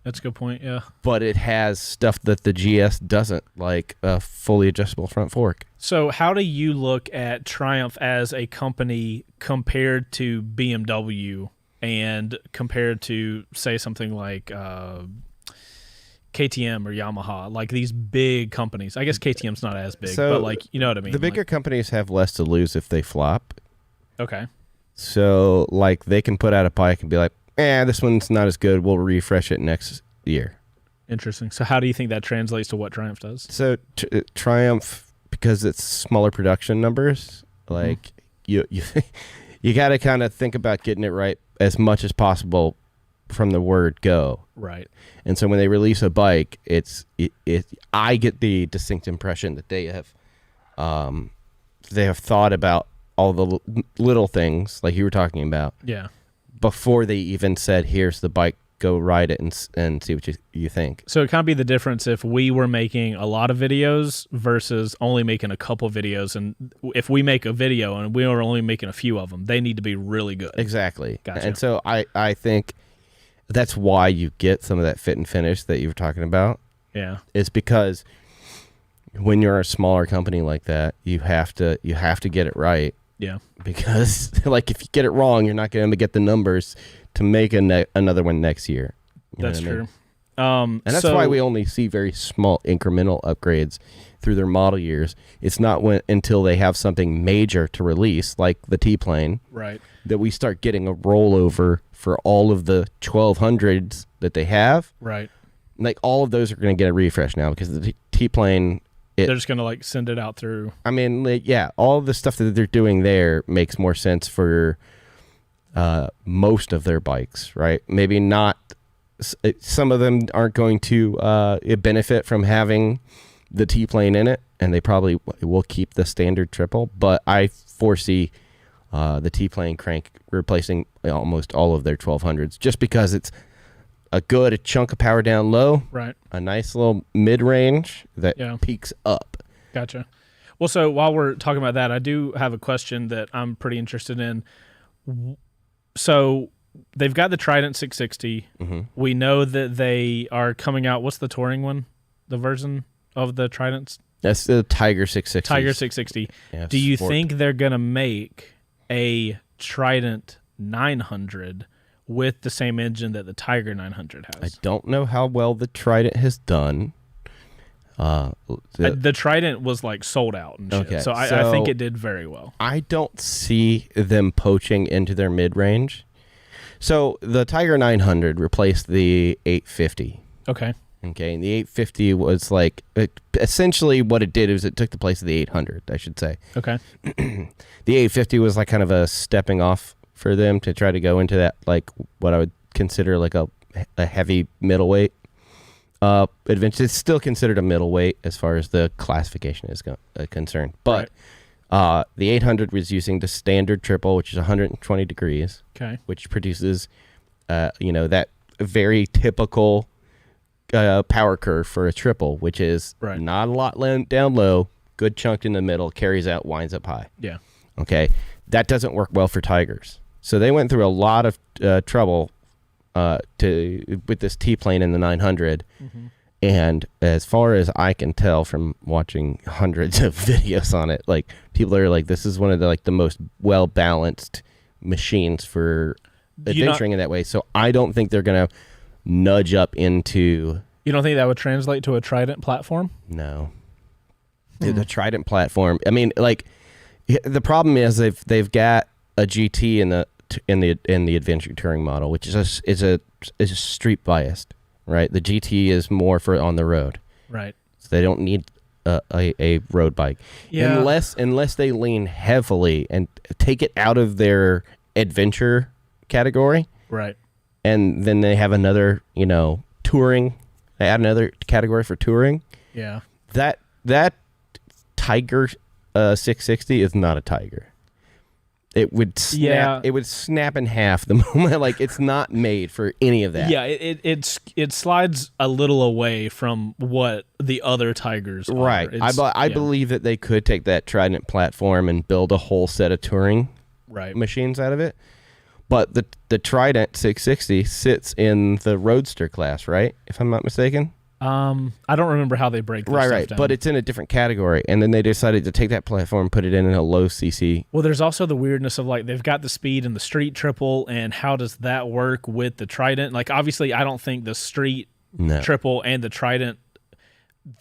That's a good point, yeah. But it has stuff that the GS doesn't, like a fully adjustable front fork. So how do you look at Triumph as a company compared to BMW and compared to, say, something like KTM or Yamaha, like these big companies? I guess KTM's not as big, but, like, you know what I mean? The bigger companies have less to lose if they flop. Okay. So, like, they can put out a bike and be like, this one's not as good. We'll refresh it next year. Interesting. So how do you think that translates to what Triumph does? So Triumph, because it's smaller production numbers, like you got to kind of think about getting it right as much as possible from the word go. Right. And so when they release a bike, I get the distinct impression that they have thought about all the little things like you were talking about. Yeah. Before they even said, here's the bike, go ride it and see what you think. So it kind of be the difference if we were making a lot of videos versus only making a couple videos. And if we make a video and we are only making a few of them, they need to be really good. Exactly. Gotcha. And so I think that's why you get some of that fit and finish that you were talking about. Yeah. It's because when you're a smaller company like that, you have to get it right. Yeah. Because, like, if you get it wrong, you're not going to get the numbers to make another one next year. That's true. And that's why we only see very small incremental upgrades through their model years. It's not until they have something major to release, like the T-Plane, right, that we start getting a rollover for all of the 1200s that they have. Right. Like, all of those are going to get a refresh now because the T-Plane... They're just going to, like, send it out through... I mean, like, yeah, all the stuff that they're doing there makes more sense for most of their bikes, right? Maybe not... Some of them aren't going to benefit from having the T-Plane in it, and they probably will keep the standard triple, but I foresee the T-Plane crank replacing almost all of their 1200s just because it's a chunk of power down low, right? A nice little mid-range that peaks up. Gotcha. Well, so while we're talking about that, I do have a question that I'm pretty interested in. So they've got the Trident 660. Mm-hmm. We know that they are coming out. What's the touring one? The version of the Tridents? That's the Tiger 660. Tiger 660. Yeah, do you sport. think they're going to make a Trident 900 with the same engine that the Tiger 900 has? I don't know how well the Trident has done. The Trident was like sold out and shit. Okay, So I think it did very well. I don't see them poaching into their mid-range. So the Tiger 900 replaced the 850. Okay. Okay, and the 850 was like essentially what it did is it took the place of the 800, I should say. Okay. The 850 was like kind of a stepping off for them to try to go into that, like what I would consider like a heavy middleweight adventure. It's still considered a middleweight as far as the classification is concerned. But the 800 was using the standard triple, which is 120 degrees, which produces, that very typical power curve for a triple, which is not a lot down low, good chunk in the middle, carries out, winds up high. Yeah. Okay. That doesn't work well for Tigers. So they went through a lot of trouble with this T-plane in the 900. Mm-hmm. And as far as I can tell from watching hundreds of videos on it, like people are like, this is one of the most well-balanced machines for adventuring in that way. So I don't think they're going to nudge up into... You don't think that would translate to a Trident platform? No. The Trident platform, I mean, like, the problem is they've got a GT in the adventure touring model, which is a street biased, right? The GT is more for on the road, right? So they don't need a road bike, unless they lean heavily and take it out of their adventure category, right? And then they have another, touring. They add another category for touring. Yeah, that Tiger 660 is not a Tiger. It would snap. It would snap in half the moment. Like, it's not made for any of that. Yeah, it slides a little away from what the other Tigers are. Right. I believe that they could take that Trident platform and build a whole set of touring machines out of it. But the Trident 660 sits in the Roadster class, right? If I'm not mistaken. I don't remember how they break this stuff down. But it's in a different category, and then they decided to take that platform and put it in a low CC. Well, there's also the weirdness of, like, they've got the speed and the street triple, and how does that work with the Trident? Like, obviously, I don't think the street triple and the Trident,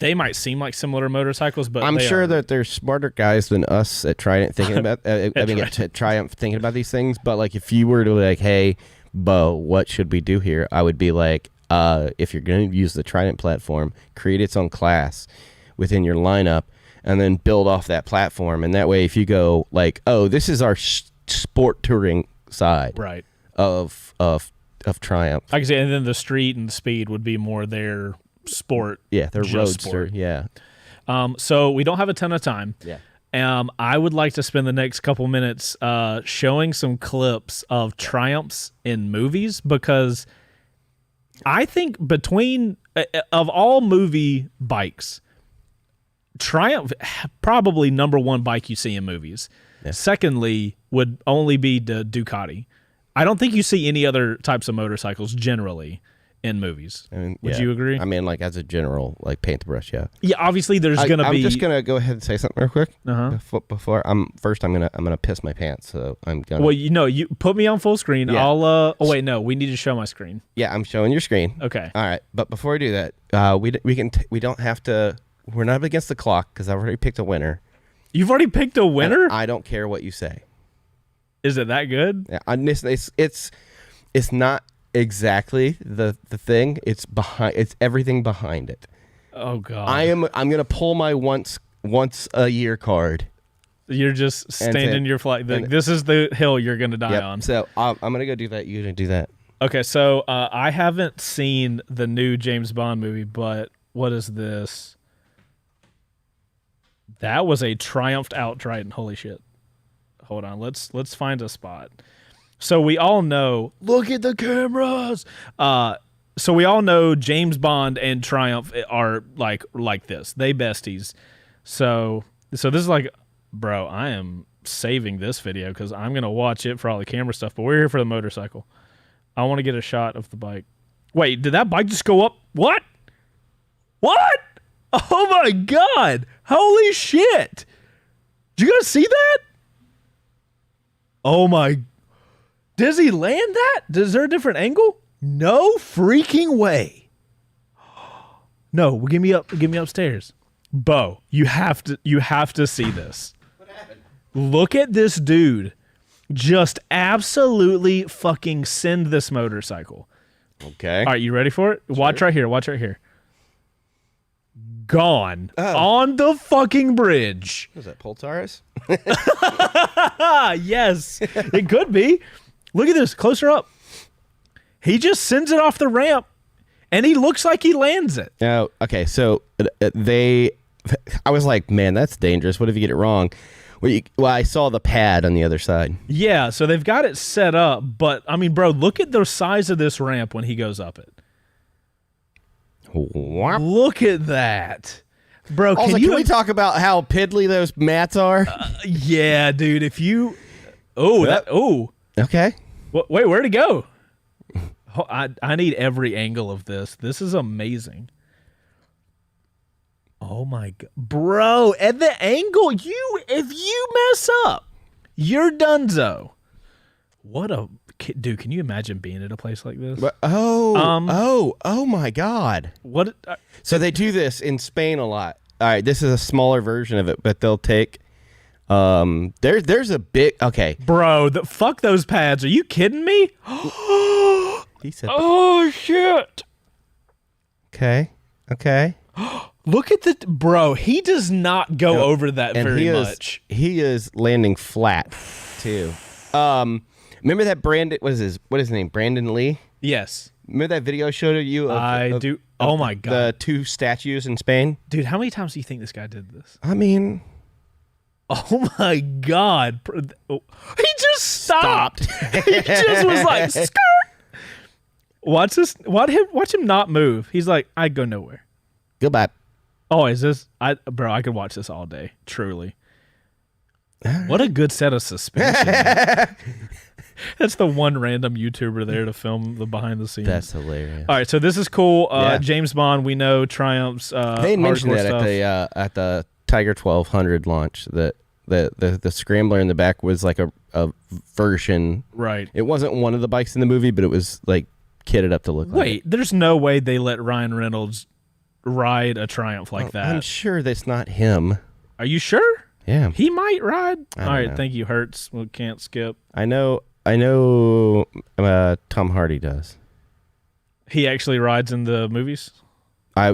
they might seem like similar motorcycles, but I'm sure that there's smarter guys than us at Trident thinking about. At Triumph thinking about these things. But like, if you were to like, hey, Bo, what should we do here? I would be like, if you're going to use the Trident platform, create its own class within your lineup, and then build off that platform. And that way, if you go like, oh, this is our sport touring side, of Triumph. I can say, and then the street and the speed would be more their sport. Yeah, their roadster. Yeah. So we don't have a ton of time. Yeah. I would like to spend the next couple minutes showing some clips of Triumphs in movies, because I think between of all movie bikes, Triumph probably number one bike you see in movies. Yeah. Secondly would only be the Ducati. I don't think you see any other types of motorcycles generally in movies. Would you agree? I mean, like, as a general, like, paint the brush, yeah. Yeah, obviously there's going to be... I'm just going to go ahead and say something real quick. Before I'm gonna piss my pants, so I'm going to... Well, you put me on full screen. Yeah. Oh, wait, no, we need to show my screen. Yeah, I'm showing your screen. Okay. All right, but before we do that, we don't have to... We're not against the clock, because I've already picked a winner. You've already picked a winner? And I don't care what you say. Is it that good? Yeah, it's not... exactly the thing. It's everything behind it. Oh God. I'm gonna pull my once a year card. You're just standing your flag. This is the hill you're gonna die on. So I'm gonna go do that. You're gonna do that. Okay. So I haven't seen the new James Bond movie, but what is this? That was a triumphed out Trident. Holy shit. Hold on. Let's find a spot. So we all know, look at the cameras. So we all know James Bond and Triumph are like this. They besties. So this is like, bro, I am saving this video because I'm going to watch it for all the camera stuff, but we're here for the motorcycle. I want to get a shot of the bike. Wait, did that bike just go up? What? What? Oh my God. Holy shit. Did you guys see that? Oh my God. Does he land that? Is there a different angle? No freaking way. No, give me upstairs. Bo, you have to see this. What happened? Look at this dude just absolutely fucking send this motorcycle. Okay. All right, you ready for it? Sure. Watch right here. gone on the fucking bridge. Was that Pultaris? Yes, it could be. Look at this, closer up. He just sends it off the ramp, and he looks like he lands it. Oh, okay. So I was like, man, that's dangerous. What if you get it wrong? Well, I saw the pad on the other side. Yeah, so they've got it set up, but I mean, bro, look at the size of this ramp when he goes up it. Whop. Look at that. Bro, Also, can we talk about how piddly those mats are? Yeah, dude, if you... Oh, Okay. Wait, where'd it go? I need every angle of this. This is amazing. Oh my god, bro! At the angle, if you mess up, you're donezo. What a dude! Can you imagine being at a place like this? Oh my god! What? So they do this in Spain a lot. All right, this is a smaller version of it, but they'll take. There's a big bro. Fuck those pads. Are you kidding me? He said, "Oh shit." Okay. Look at the bro. He does not go over that very much. He is landing flat too. Remember that Brandon? What is his name? Brandon Lee. Yes. Remember that video I showed you? I do. Oh my god. The two statues in Spain. Dude, how many times do you think this guy did this? I mean, oh my god. He just stopped. He just was like, skirt. Watch him not move. He's like, I go nowhere. goodbye. Oh, is this? I could watch this all day. Truly. What a good set of suspension. That's the one random YouTuber there to film the behind the scenes. That's hilarious. All right, so this is cool. James Bond, we know Triumph's. They mentioned that stuff. at the Tiger 1200 launch that the scrambler in the back was like a version. Right. It wasn't one of the bikes in the movie, but it was like kitted up to look like. Wait, there's no way they let Ryan Reynolds ride a Triumph like that. I'm sure that's not him. Are you sure? Yeah. He might ride. All right, know. thank you, Hertz. We can't skip. I know. Tom Hardy does. He actually rides in the movies.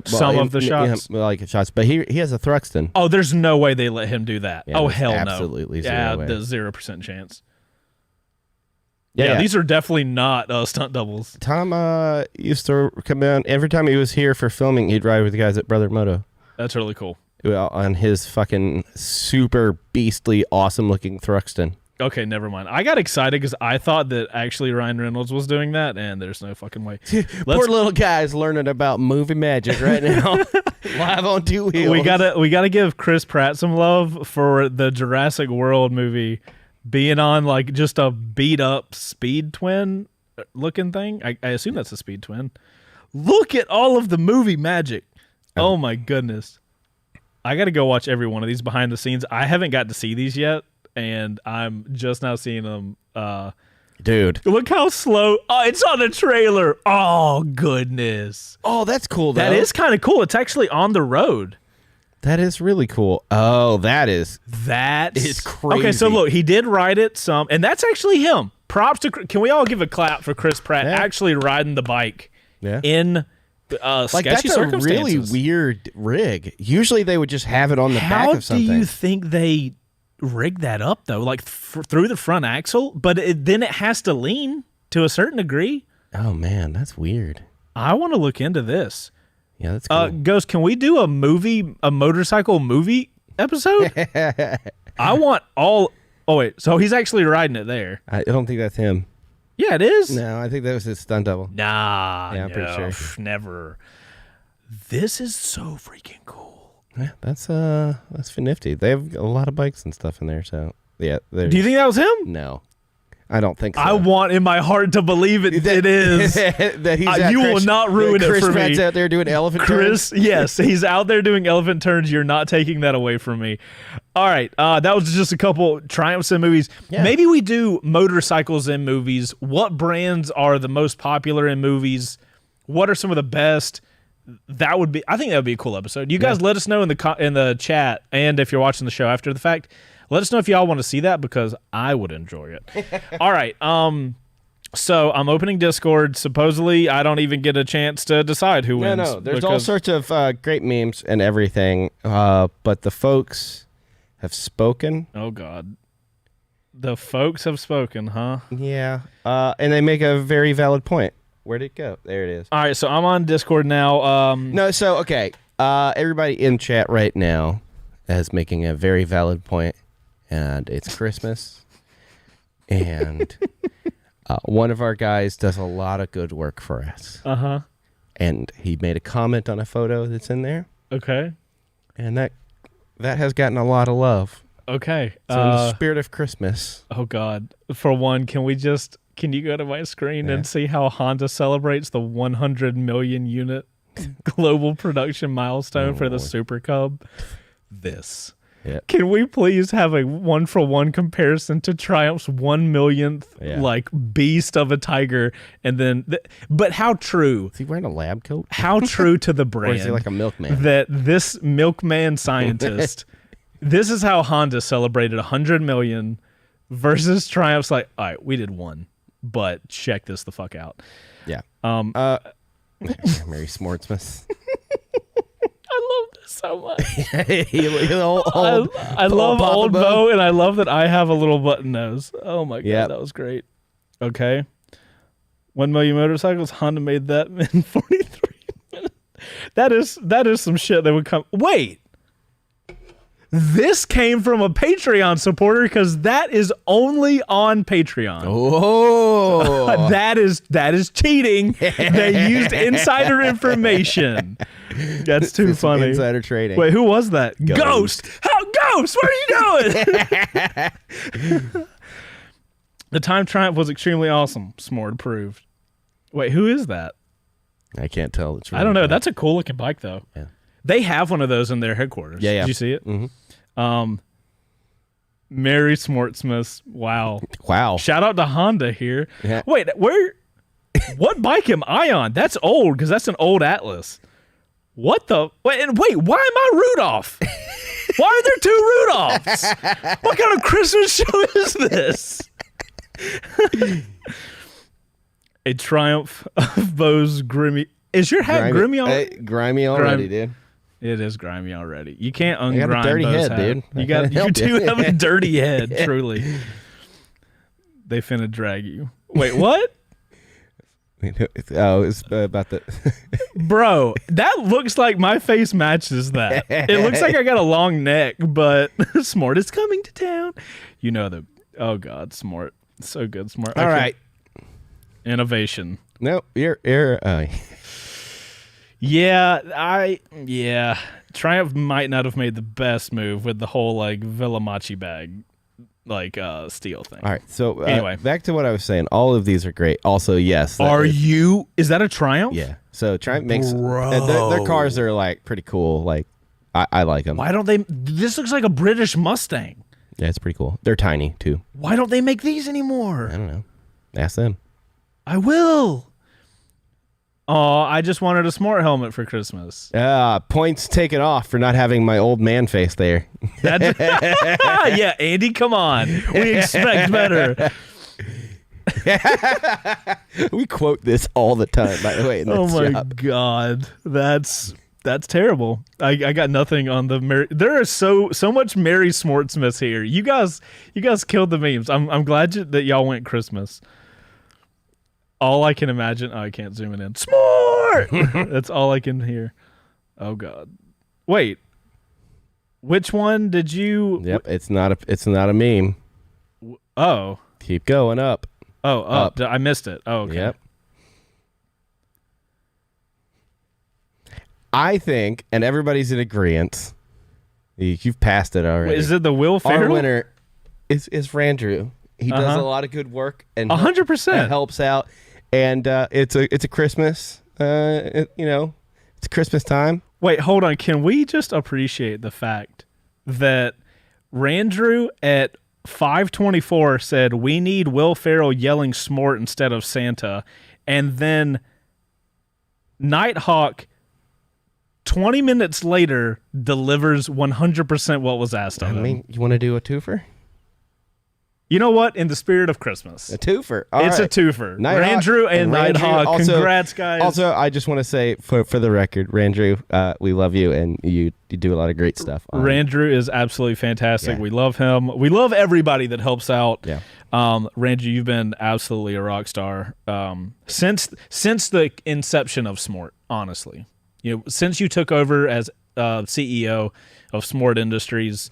Some of the shots, shots, but he has a Thruxton. Oh, there's no way they let him do that. Yeah, oh hell absolutely no! Zero way. The 0% chance. Yeah, these are definitely not stunt doubles. Tom used to come down every time he was here for filming. He'd ride with the guys at Brother Moto. That's really cool. On his fucking super beastly, awesome looking Thruxton. Okay, never mind. I got excited because I thought that actually Ryan Reynolds was doing that, and there's no fucking way. Poor little guy's learning about movie magic right now, live on Two Wheels. We gotta give Chris Pratt some love for the Jurassic World movie being on like just a beat up Speed Twin looking thing. I assume that's a Speed Twin. Look at all of the movie magic. Oh my goodness. I got to go watch every one of these behind the scenes. I haven't got to see these yet, and I'm just now seeing them. Dude. Look how slow. Oh, it's on the trailer. Oh, goodness. Oh, that's cool, though. That is kind of cool. It's actually on the road. That is really cool. Oh, that's crazy. Okay, so look, he did ride it some, and that's actually him. Props to. Can we all give a clap for Chris Pratt actually riding the bike in sketchy that's circumstances? A really weird rig. Usually they would just have it on the back of something. How do you think they rig that up though? Like through the front axle, but then it has to lean to a certain degree. Oh man, that's weird. I want to look into this. Yeah, that's cool. Ghost, can we do a motorcycle movie episode? I want all. Oh wait, so he's actually riding it there. I don't think that's him. Yeah, it is. No, I think that was his stunt double. Nah, yeah, I'm pretty sure. Never. This is so freaking cool. Yeah, that's nifty. They have a lot of bikes and stuff in there, so yeah. Do you think that was him? No, I don't think so. I want in my heart to believe it is. That he's you will not ruin it for me. Chris Pratt's out there doing elephant turns. Yes, he's out there doing elephant turns. You're not taking that away from me. All right, that was just a couple Triumphs in movies. Yeah. Maybe we do motorcycles in movies. What brands are the most popular in movies? What are some of the best? I think that would be a cool episode. You guys let us know in the chat, and if you're watching the show after the fact, let us know if y'all want to see that because I would enjoy it. All right. So I'm opening Discord. Supposedly, I don't even get a chance to decide who wins. No. There's all sorts of great memes and everything, but the folks have spoken. Oh, God. The folks have spoken, huh? Yeah. And they make a very valid point. Where'd it go? There it is. All right, so I'm on Discord now. Okay. Everybody in chat right now is making a very valid point, and it's Christmas, and one of our guys does a lot of good work for us. Uh-huh. And he made a comment on a photo that's in there, Okay. and that has gotten a lot of love. Okay. So in the spirit of Christmas. Oh, God. For one, can you go to my screen and see how Honda celebrates the 100 million unit global production milestone for the Super Cub? This. Yeah. Can we please have a 1-for-1 comparison to Triumph's 1 millionth beast of a tiger, and then but how true? Is he wearing a lab coat? How true to the brand? Or is he like a milkman? That this milkman scientist. This is how Honda celebrated 100 million versus Triumph's like, all right, we did one, but check this the fuck out. Yeah. Mary Smartsmith. I love this so much. I love old Bo, and I love that I have a little button nose. Oh my God, Yep. that was great. Okay. 1 million motorcycles, Honda made that in 43 minutes. That is some shit that would come. Wait. This came from a Patreon supporter because that is only on Patreon. Oh, that is cheating. They used insider information. That's too funny. Insider trading. Wait, who was that? Ghost. How Ghost? What are you doing? The time Triumph was extremely awesome. Smord proved. Wait, who is that? I can't tell. It's really I don't know. bad. That's a cool looking bike though. Yeah. They have one of those in their headquarters. Yeah. Did you see it? Mm-hmm. Mary Smartsmith. Wow. Wow. Shout out to Honda here. Yeah. Wait, what bike am I on? That's old because that's an old Atlas. What the? Wait, why am I Rudolph? Why are there two Rudolphs? What kind of Christmas show is this? A Triumph of Bo's grimy. Is your hat grimy already? Grimy already, dude. It is grimy already. You can't I ungrime got a dirty Bo's head, hat. dude. You do have a dirty head, truly. They finna drag you. Wait, what? Oh, it's about the. Bro, that looks like my face matches that. It looks like I got a long neck, but Smart is coming to town. You know the. Oh God, Smart, so good, Smart. All right, innovation. No, you're. Yeah. Triumph might not have made the best move with the whole like Villamachi bag, like steel thing. All right, so anyway, back to what I was saying. All of these are great. Also, yes. Is that a Triumph? Yeah. So Triumph makes their cars are like pretty cool. Like I like them. Why don't they? This looks like a British Mustang. Yeah, it's pretty cool. They're tiny too. Why don't they make these anymore? I don't know. Ask them. I will. Oh, I just wanted a Smart helmet for Christmas. Points taken off for not having my old man face there. Yeah, Andy, come on. We expect better. We quote this all the time, by the way. Oh my God, that's terrible. I got nothing on the Mary. There is so much Mary Smartsmith here. You guys killed the memes. I'm glad that y'all went Christmas. All I can imagine. Oh, I can't zoom it in. Smart. That's all I can hear. Oh God. Wait. Which one did you? Yep. It's not a meme. Oh. Keep going up. Oh, up. I missed it. Oh, okay. Yep. I think, and everybody's in agreement. You've passed it already. Wait, is it the Will Ferrell? Our winner is Randrew. He does a lot of good work and 100% helps out. And it's a Christmas, it's Christmas time. Wait, hold on. Can we just appreciate the fact that Randrew at 5:24 said we need Will Ferrell yelling "Smart" instead of Santa, and then Nighthawk 20 minutes later delivers 100% what was asked of him. You want to do a twofer? You know what? In the spirit of Christmas, A twofer. it's a twofer. Nighthawk Randrew and Nighthawk. Congrats, guys. Also, I just want to say for the record, Randrew, we love you, and you do a lot of great stuff. Randrew is absolutely fantastic. Yeah. We love him. We love everybody that helps out. Yeah. Randrew, you've been absolutely a rock star since the inception of Smort. Honestly, since you took over as CEO of Smort Industries.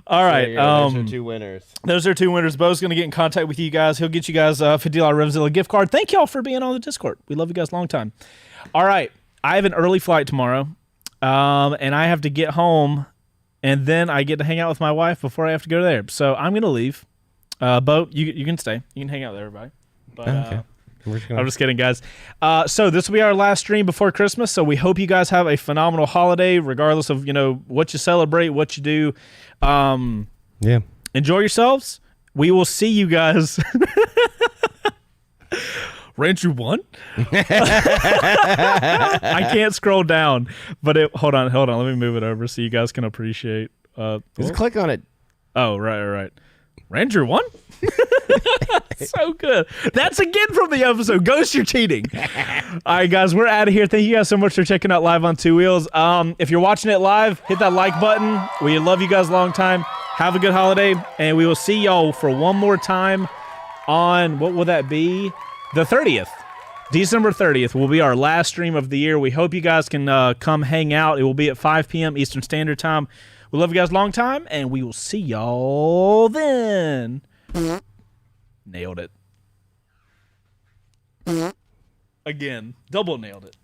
All right. Those are two winners. Those are two winners. Bo's going to get in contact with you guys. He'll get you guys a $50 Revzilla gift card. Thank y'all for being on the Discord. We love you guys a long time. All right. I have an early flight tomorrow, and I have to get home, and then I get to hang out with my wife before I have to go there. So I'm going to leave. Bo, you can stay. You can hang out with everybody. But, Okay. I'm just kidding, guys. So this will be our last stream before Christmas. So we hope you guys have a phenomenal holiday, regardless of what you celebrate, what you do. Yeah. Enjoy yourselves. We will see you guys. Randrew won? I can't scroll down, but hold on. Let me move it over so you guys can appreciate. Just click on it. Oh, right. Randrew won? So good. That's again from the episode. Ghost, you're cheating. All right, guys, we're out of here. Thank you guys so much for checking out Live on Two Wheels. If you're watching it live, hit that like button. We love you guys a long time. Have a good holiday, and we will see y'all for one more time on, what will that be? The 30th. December 30th will be our last stream of the year. We hope you guys can come hang out. It will be at 5 p.m. Eastern Standard Time. We love you guys a long time, and we will see y'all then. Nailed it. Again, double nailed it.